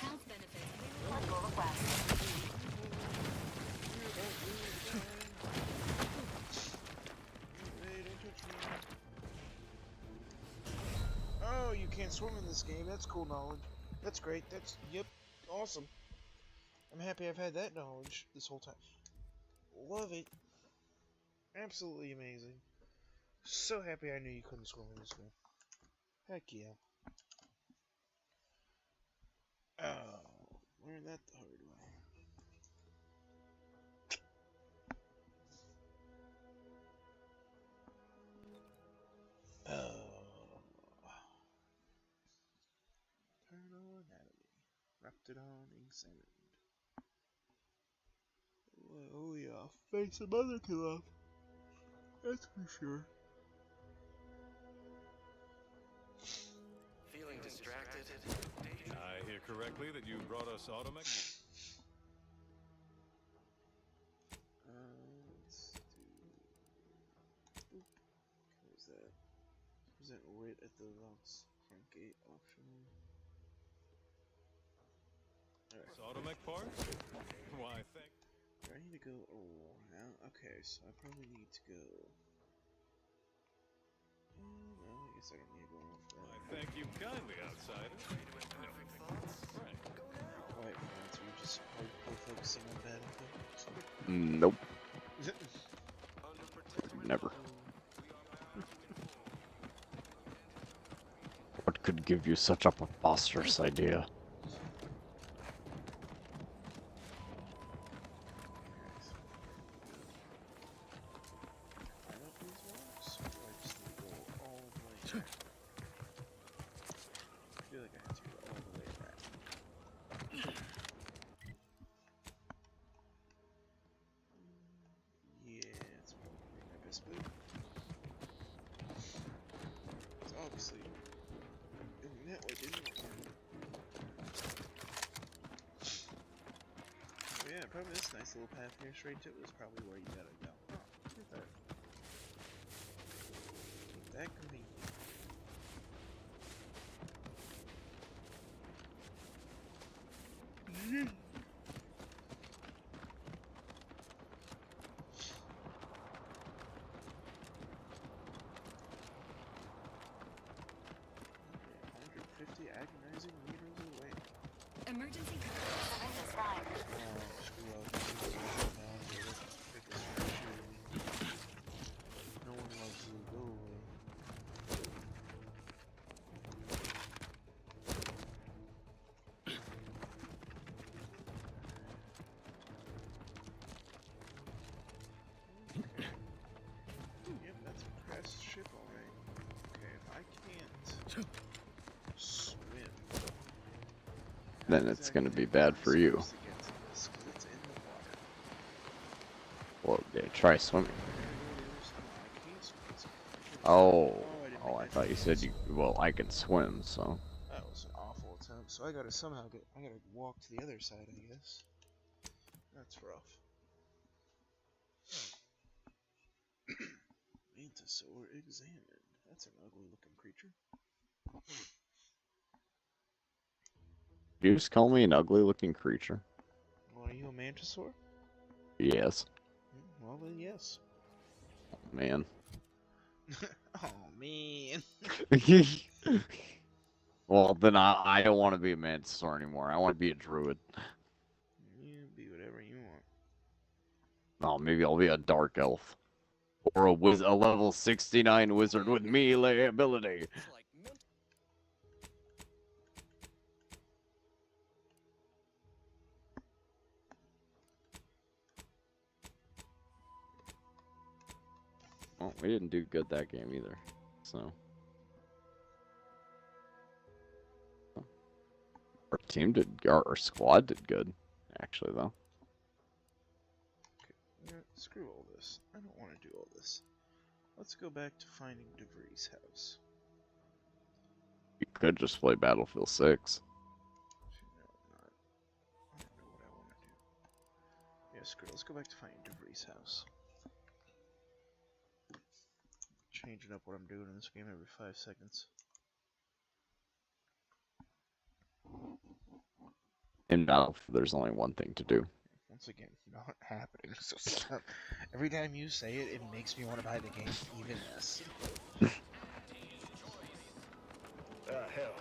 Speaker 5: Health benefits. Legal request.
Speaker 1: Hey, don't touch me. Oh, you can't swim in this game. That's cool knowledge. That's great. That's, yep, awesome. I'm happy I've had that knowledge this whole time. Love it. Absolutely amazing. So happy I knew you couldn't swim in this game. Heck yeah. Oh, learned that the hard way. Internal anatomy. Reptidon examined. Oh yeah, face a mother to love. That's for sure.
Speaker 11: Feeling distracted?
Speaker 18: I hear correctly that you brought us automech?
Speaker 1: Let's do... Boop. Close that. Present right at the Vox front gate optional. Alright.
Speaker 18: Automech parts? Why, thank...
Speaker 1: Do I need to go around? Okay, so I probably need to go... No, I guess I don't need to go around for that.
Speaker 18: Why, thank you kindly, outsider. No. Right.
Speaker 1: Quiet moments where you're just hardcore focusing on Battlefield.
Speaker 2: Nope. Never. What could give you such a preposterous idea?
Speaker 1: Probably this nice little path here straight to it is probably where you gotta go. Oh, look at that. That convenient. Agonizing meters away.
Speaker 5: Emergency surrender prime.
Speaker 1: No one loves you. Go away. Yep, that's a crashed ship, alright. Okay, if I can't swim,
Speaker 2: then it's gonna be bad for you. Well, yeah, try swimming. Oh, I thought you said you. Well, I can swim, so.
Speaker 1: That was an awful attempt. So I gotta somehow get. I gotta walk to the other side, I guess. That's rough. Mantisaur examined. That's an ugly-looking creature.
Speaker 2: You just call me an ugly-looking creature?
Speaker 1: Well, are you a Mantisaur?
Speaker 2: Yes.
Speaker 1: Well then, yes.
Speaker 2: Oh, man.
Speaker 1: Oh man.
Speaker 2: Well, then I don't want to be a Mantisaur anymore. I want to be a druid.
Speaker 1: You be whatever you want.
Speaker 2: Oh, maybe I'll be a dark elf. Or a level 69 wizard with melee ability. Well, we didn't do good that game either, so. Our team did, our squad did good, actually, though.
Speaker 1: Okay, you know, screw all this. I don't want to do all this. Let's go back to finding DeVries' house.
Speaker 2: You could just play Battlefield 6.
Speaker 1: No, not. I don't know what I want to do. Yeah, screw it. Let's go back to finding DeVries' house. Changing up what I'm doing in this game every 5 seconds.
Speaker 2: In Battlefield, there's only one thing to do.
Speaker 1: Once again, not happening. So stop. Every time you say it, it makes me want to buy the game even less.
Speaker 19: Hell.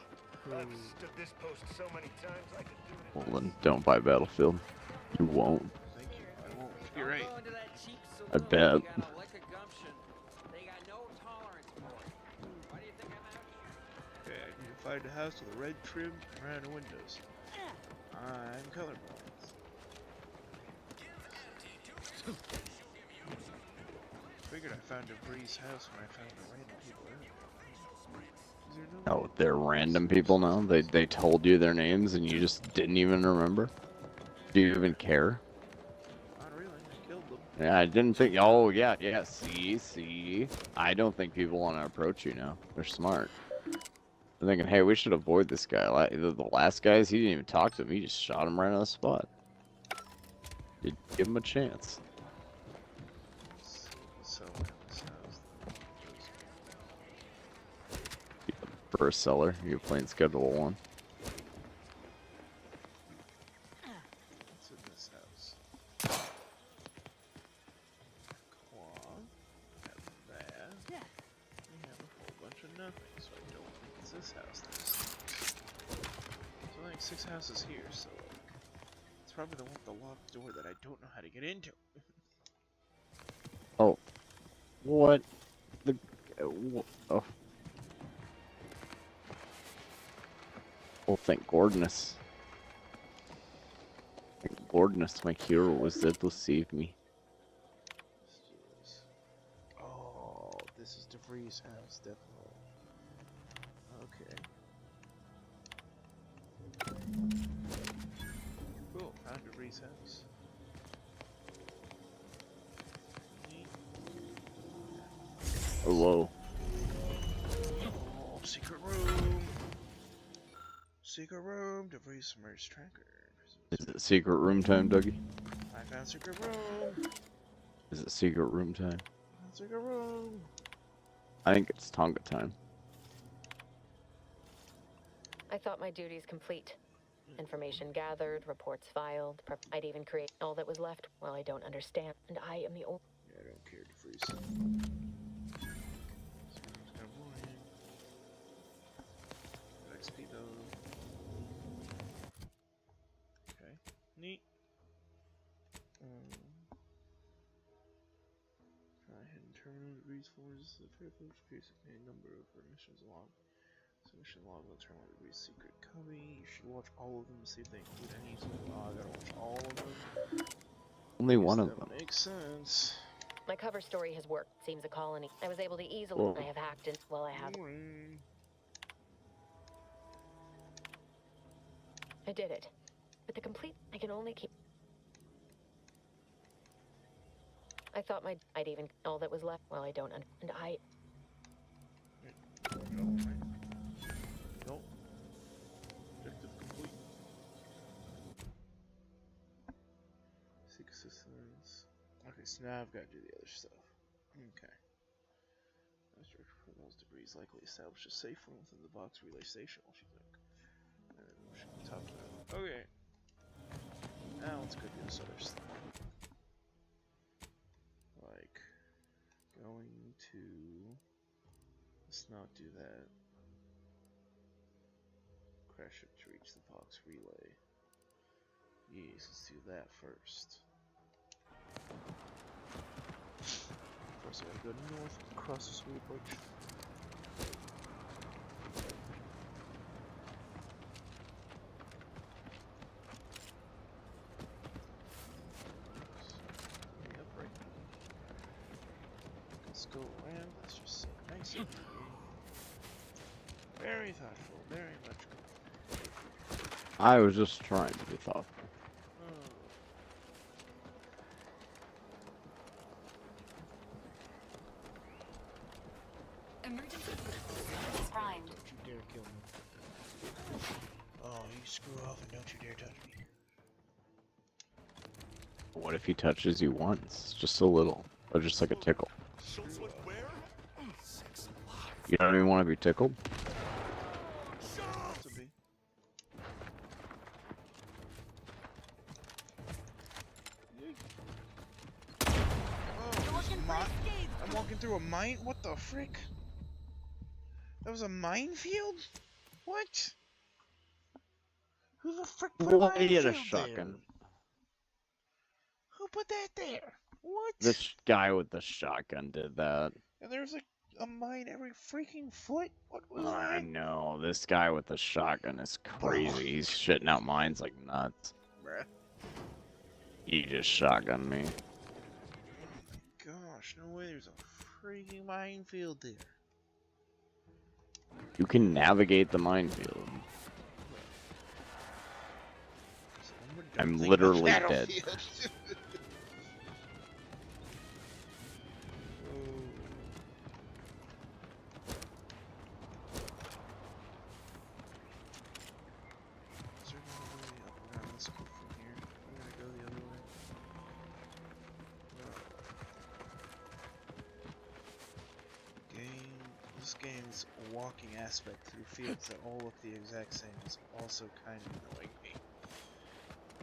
Speaker 19: I've stood this post so many times I could do it.
Speaker 2: Well, then don't buy Battlefield. You won't.
Speaker 1: Thank you. I won't. You're right.
Speaker 2: I bet.
Speaker 1: Okay, I need to find a house with a red trim and round windows. I'm colorblind. Figured I found DeVries' house when I found the random people earlier.
Speaker 2: Oh, they're random people now? They told you their names and you just didn't even remember? Do you even care?
Speaker 1: Not really. I killed them.
Speaker 2: Yeah, I didn't think. Oh, yeah. See. I don't think people want to approach you now. They're smart. They're thinking, hey, we should avoid this guy. The last guys, he didn't even talk to him. He just shot him right on the spot. You give him a chance. For a seller, you're playing Schedule 1.
Speaker 1: What's in this house? Claw. Have that. We have a whole bunch of nothing, so I don't think it's this house. There's only like 6 houses here, so it's probably the one with the locked door that I don't know how to get into.
Speaker 2: Oh. What? Oh. Well, thank goodness. Thank goodness my hero was there to save me.
Speaker 1: Oh, this is DeVries' house, definitely. Okay. Cool, found DeVries' house.
Speaker 2: Hello.
Speaker 1: Oh, secret room! Secret room, DeVries submerged tracker.
Speaker 2: Is it secret room time, Dougie?
Speaker 1: I found secret room!
Speaker 2: Is it secret room time?
Speaker 1: Secret room!
Speaker 2: I think it's Tonga time.
Speaker 20: I thought my duties complete. Information gathered, reports filed. I'd even create all that was left. Well, I don't understand, and I am the only.
Speaker 1: Yeah, I don't care, DeVries. XP though. Okay, neat. Hidden terminal DeVries forces the privilege piece a number of missions log. So mission log will turn on DeVries secret cubby. You should watch all of them to see if they include any. So I gotta watch all of them.
Speaker 2: Only one of them.
Speaker 1: Makes sense.
Speaker 20: My cover story has worked. Seems a colony. I was able to easily.
Speaker 2: Whoa.
Speaker 20: I have hacked in. Well, I have. I did it. But the complete. I can only keep. I thought I'd even all that was left. Well, I don't. And I.
Speaker 1: Nope. Objective complete. Seek assistance. Okay, so now I've got to do the other stuff. Okay. For those DeVries likely establish a safe room within the box relay station. What you think? We should talk about it. Okay. Now let's go do this other stuff. Like going to. Let's not do that. Crash ship to reach the box relay. Yes, let's do that first. First, I gotta go north across the sweet bridge. Let's go around. Let's just sit nice and very thoughtful, very much.
Speaker 2: I was just trying to be thoughtful.
Speaker 5: Emergency is primed.
Speaker 1: Don't you dare kill me. Oh, you screw off and don't you dare touch me.
Speaker 2: What if he touches you once? Just a little. Or just like a tickle. You don't even want to be tickled?
Speaker 1: I'm walking through a mine? What the frick? That was a minefield? What? Who the frick put a minefield
Speaker 2: a shotgun.
Speaker 1: there? Who put that there? What?
Speaker 2: This guy with the shotgun did that.
Speaker 1: And there's like a mine every freaking foot? What was
Speaker 2: I
Speaker 1: that?
Speaker 2: know, this guy with the shotgun is crazy. He's shitting out mines like nuts.
Speaker 1: Bruh.
Speaker 2: He just shotgunned me.
Speaker 1: Gosh, no way there's a freaking minefield there.
Speaker 2: You can navigate the minefield. I'm literally dead.
Speaker 1: This game's walking aspect through fields that all look the exact same is also kind of annoying me.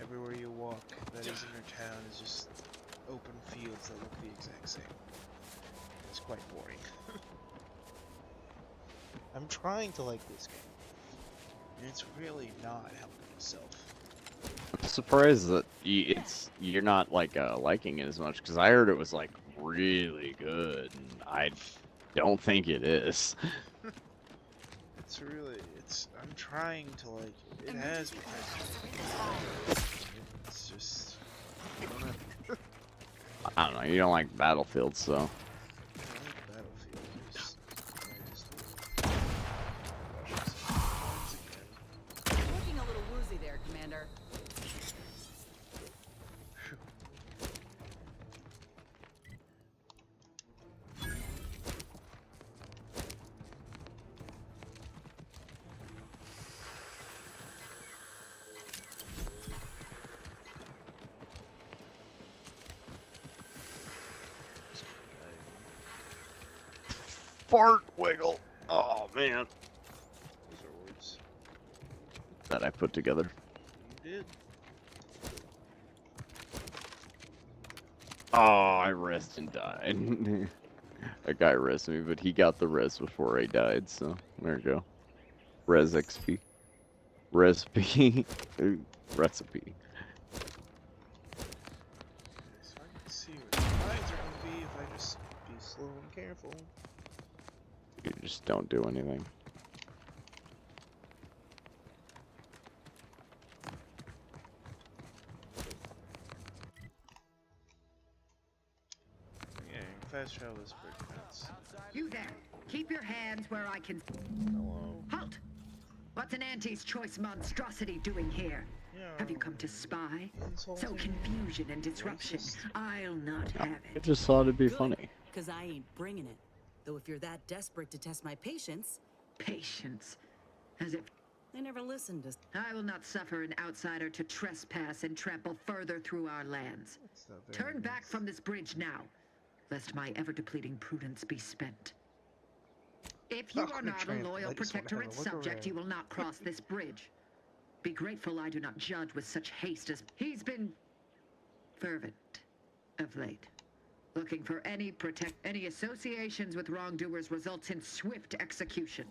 Speaker 1: Everywhere you walk that isn't your town is just open fields that look the exact same. It's quite boring. I'm trying to like this game, and it's really not helping itself.
Speaker 2: I'm surprised that you're not like liking it as much, because I heard it was like really good, and I don't think it is.
Speaker 1: I'm trying to like it. It has potential. It's just,
Speaker 2: I don't know, you don't like Battlefield, so.
Speaker 1: I like Battlefield.
Speaker 3: Looking a little woozy there, Commander.
Speaker 2: Fart wiggle. Oh man.
Speaker 1: Those are words.
Speaker 2: That I put together.
Speaker 1: You did.
Speaker 2: Oh, I rest and died. A guy rested me, but he got the res before I died, so there you go. Res XP. Recipe. Recipe.
Speaker 1: So I can see where the lines are gonna be if I just be slow and careful.
Speaker 2: You just don't do anything.
Speaker 1: Yeah, fast travel is pretty nuts.
Speaker 21: You there! Keep your hands where I can.
Speaker 1: Hello.
Speaker 21: Halt! What's an Auntie's choice monstrosity doing here? Have you come to spy? So confusion and disruption. I'll not have
Speaker 2: I
Speaker 21: it.
Speaker 2: just thought it'd be funny.
Speaker 3: Because I ain't bringing it. Though if you're that desperate to test my patience...
Speaker 21: Patience? As if...
Speaker 3: They never listened to...
Speaker 21: I will not suffer an outsider to trespass and trample further through our lands. Turn back from this bridge now, lest my ever-depleting prudence be spent. If you are not a loyal protectorate subject, you will not cross this bridge. Be grateful I do not judge with such haste as he's been fervent of late. Looking for any associations with wrongdoers results in swift execution.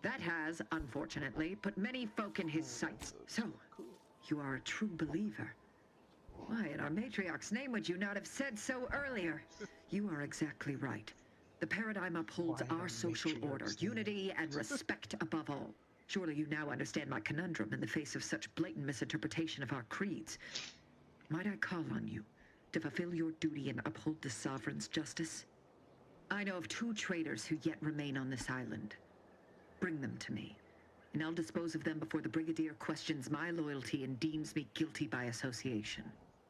Speaker 21: That has, unfortunately, put many folk in his sights. So, you are a true believer. Why, in our matriarch's name would you not have said so earlier? You are exactly right. The paradigm upholds our social order, unity and respect above all. Surely you now understand my conundrum in the face of such blatant misinterpretation of our creeds. Might I call on you to fulfill your duty and uphold the Sovereign's justice? I know of 2 traitors who yet remain on this island. Bring them to me, and I'll dispose of them before the Brigadier questions my loyalty and deems me guilty by association.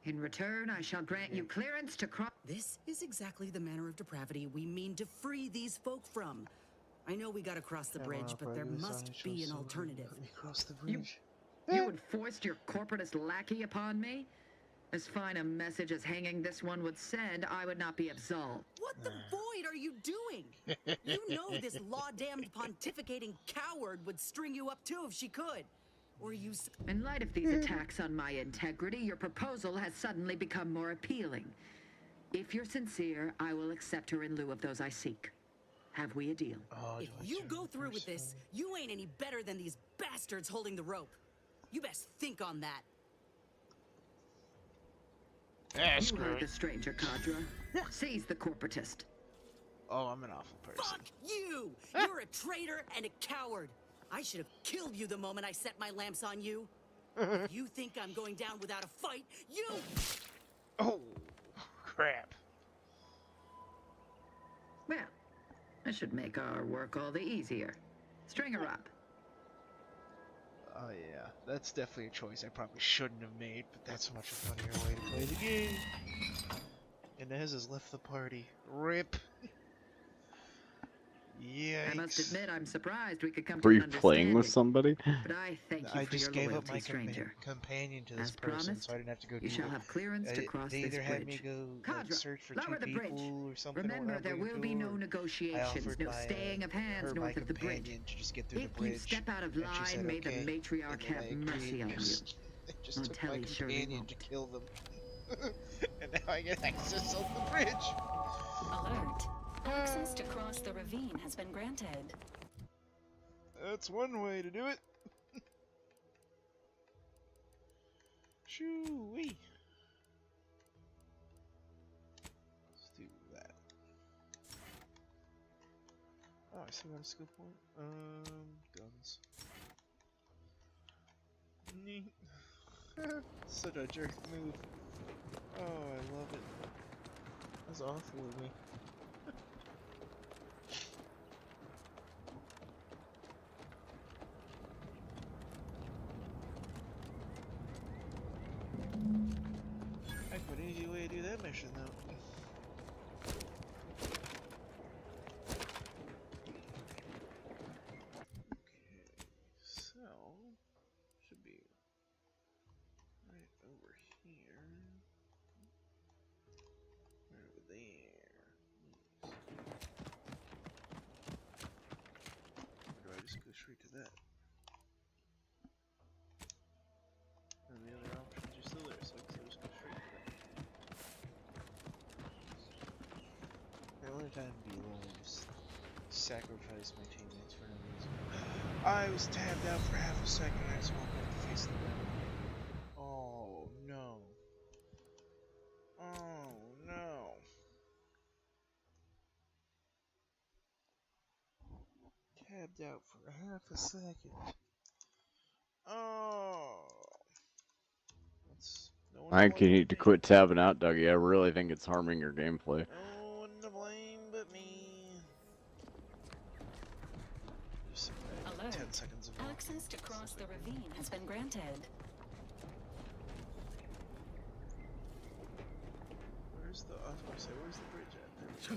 Speaker 21: In return, I shall grant you clearance to cross.
Speaker 3: This is exactly the manner of depravity we mean to free these folk from. I know we gotta cross the bridge, but there must be an alternative.
Speaker 1: Let me cross the
Speaker 21: You
Speaker 1: bridge.
Speaker 21: enforced your corporatist lackey upon me? As fine a message as hanging this one would send, I would not be absolved.
Speaker 3: What the void are you doing? You know this law-damned pontificating coward would string you up too if she could. Or you...
Speaker 21: In light of these attacks on my integrity, your proposal has suddenly become more appealing. If you're sincere, I will accept her in lieu of those I seek. Have we a deal?
Speaker 3: If you go through with this, you ain't any better than these bastards holding the rope. You best think on that.
Speaker 21: You heard the stranger, Cadra. Seize the corporatist.
Speaker 1: Oh, I'm an awful person.
Speaker 3: Fuck you! You're a traitor and a coward. I should have killed you the moment I set my lamps on you. If you think I'm going down without a fight, you...
Speaker 1: Oh, crap.
Speaker 21: Well, that should make our work all the easier. String her up.
Speaker 1: Oh yeah, that's definitely a choice I probably shouldn't have made, but that's a much funnier way to play the game. Inez has left the party. RIP. Yikes.
Speaker 21: I must admit, I'm surprised we could come
Speaker 2: Were
Speaker 21: to
Speaker 2: you
Speaker 21: an
Speaker 2: playing with
Speaker 21: understanding.
Speaker 2: somebody?
Speaker 21: But I thank you
Speaker 1: I
Speaker 21: for
Speaker 1: just
Speaker 21: your
Speaker 1: gave up
Speaker 21: loyalty,
Speaker 1: my
Speaker 21: stranger.
Speaker 1: companion to this
Speaker 21: As
Speaker 1: person,
Speaker 21: promised,
Speaker 1: so I didn't have to go
Speaker 21: you
Speaker 1: do
Speaker 21: shall have clearance to cross
Speaker 1: they
Speaker 21: this
Speaker 1: either had me
Speaker 21: bridge.
Speaker 1: go like,
Speaker 21: Cadra,
Speaker 1: search for
Speaker 21: lower
Speaker 1: 2
Speaker 21: the bridge.
Speaker 1: people or something.
Speaker 21: Remember, there will be no negotiations, no staying of hands north of the bridge.
Speaker 1: To just get through
Speaker 21: If
Speaker 1: the bridge,
Speaker 21: you step out of
Speaker 1: and she
Speaker 21: line,
Speaker 1: said,
Speaker 21: may the
Speaker 1: okay,
Speaker 21: matriarch
Speaker 1: and
Speaker 21: have
Speaker 1: then I
Speaker 21: mercy
Speaker 1: agreed,
Speaker 21: on
Speaker 1: and
Speaker 21: you.
Speaker 1: They just
Speaker 21: Oh,
Speaker 1: took my
Speaker 21: Telly surely
Speaker 1: companion
Speaker 21: won't.
Speaker 1: to kill them. And now I get access on the bridge.
Speaker 5: Alert. Access to cross the ravine has been granted.
Speaker 1: That's one way to do it. Shoo-wee. Let's do that. Oh, I still got a skill point. Guns. Neat. Such a jerk move. Oh, I love it. That's awful of me. Heck, what an easy way to do that mission, though. Okay, so should be right over here, right over there. Or do I just go straight to that? And the other options are still there, so I guess I'll just go straight to that. The only time to be alone is sacrifice my teammates for no reason. I was tabbed out for half a second and I just woke up to face the ground. Oh no. Oh no. Tabbed out for half a second. Oh. No one
Speaker 2: I think you need to quit tabbing out, Dougie. I really think it's harming your gameplay.
Speaker 1: No one to blame but me. Just
Speaker 5: Alert.
Speaker 1: 10 seconds of walking.
Speaker 5: Access to cross the ravine has been granted.
Speaker 1: Where's the? I was gonna say, where's the bridge at? There we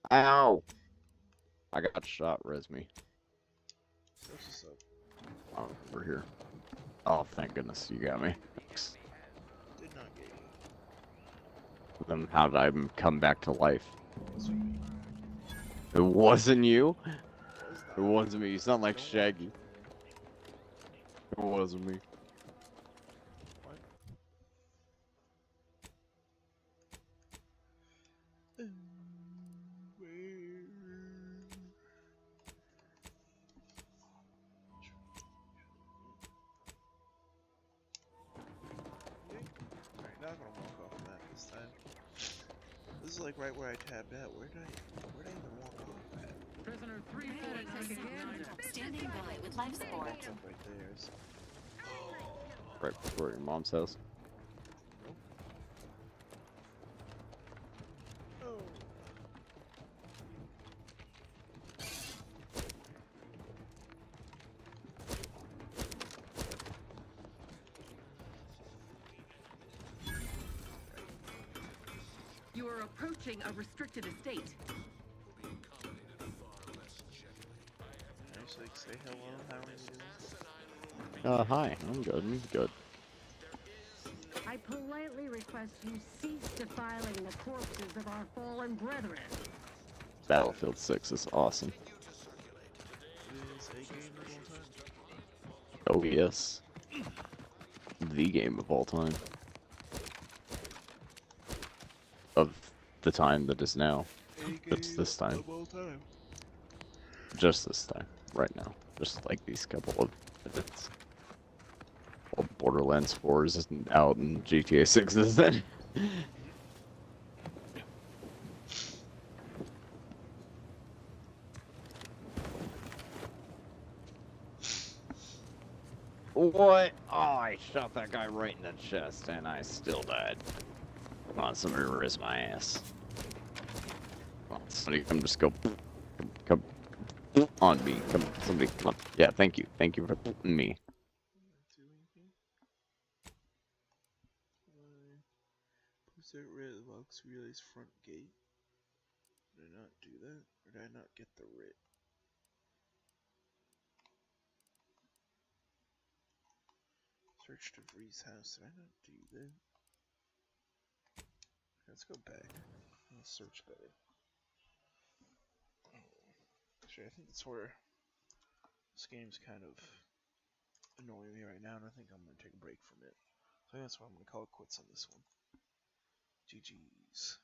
Speaker 1: go.
Speaker 2: Ow! I got shot, Resmi.
Speaker 1: What's this up?
Speaker 2: Oh, we're here. Oh, thank goodness you got me. Thanks.
Speaker 1: Did not get you.
Speaker 2: Then how did I come back to life? It wasn't you? It wasn't me. You sound like Shaggy. It wasn't me.
Speaker 1: What? Alright, not gonna walk off of that this time. like right where I tabbed out. Where did I even walk off at?
Speaker 21: Prisoner 3
Speaker 5: Standing by with life support.
Speaker 1: Right there. Is...
Speaker 2: Right before your mom's house.
Speaker 1: Oh.
Speaker 21: You are approaching a restricted estate.
Speaker 1: Just like say hello, how are you doing?
Speaker 2: Hi, I'm good,
Speaker 21: I politely request you cease defiling the corpses of our fallen brethren.
Speaker 2: Battlefield 6 is awesome.
Speaker 1: Is a game of all time.
Speaker 2: Oh yes. The game of all time. Of the time that is now. It's this time.
Speaker 1: Of all time.
Speaker 2: Just this time. Right now. Just like these couple of minutes. Well, Borderlands 4 is out and GTA 6 is then. What? Oh, I shot that guy right in the chest and I still died. Come on, somebody raise my ass. Come on, somebody come just go. Come on me. Come on, somebody come on. Yeah, thank you. Thank you for me.
Speaker 1: Push that red box relay's front gate. Did I not do that? Or did I not get the writ? Search DeVries' house. Did I not do that? Let's go back. Let's search better. Actually, I think that's where this game's kind of annoying me right now, and I think I'm going to take a break from it. So that's why I'm going to call it quits on this one. GG's.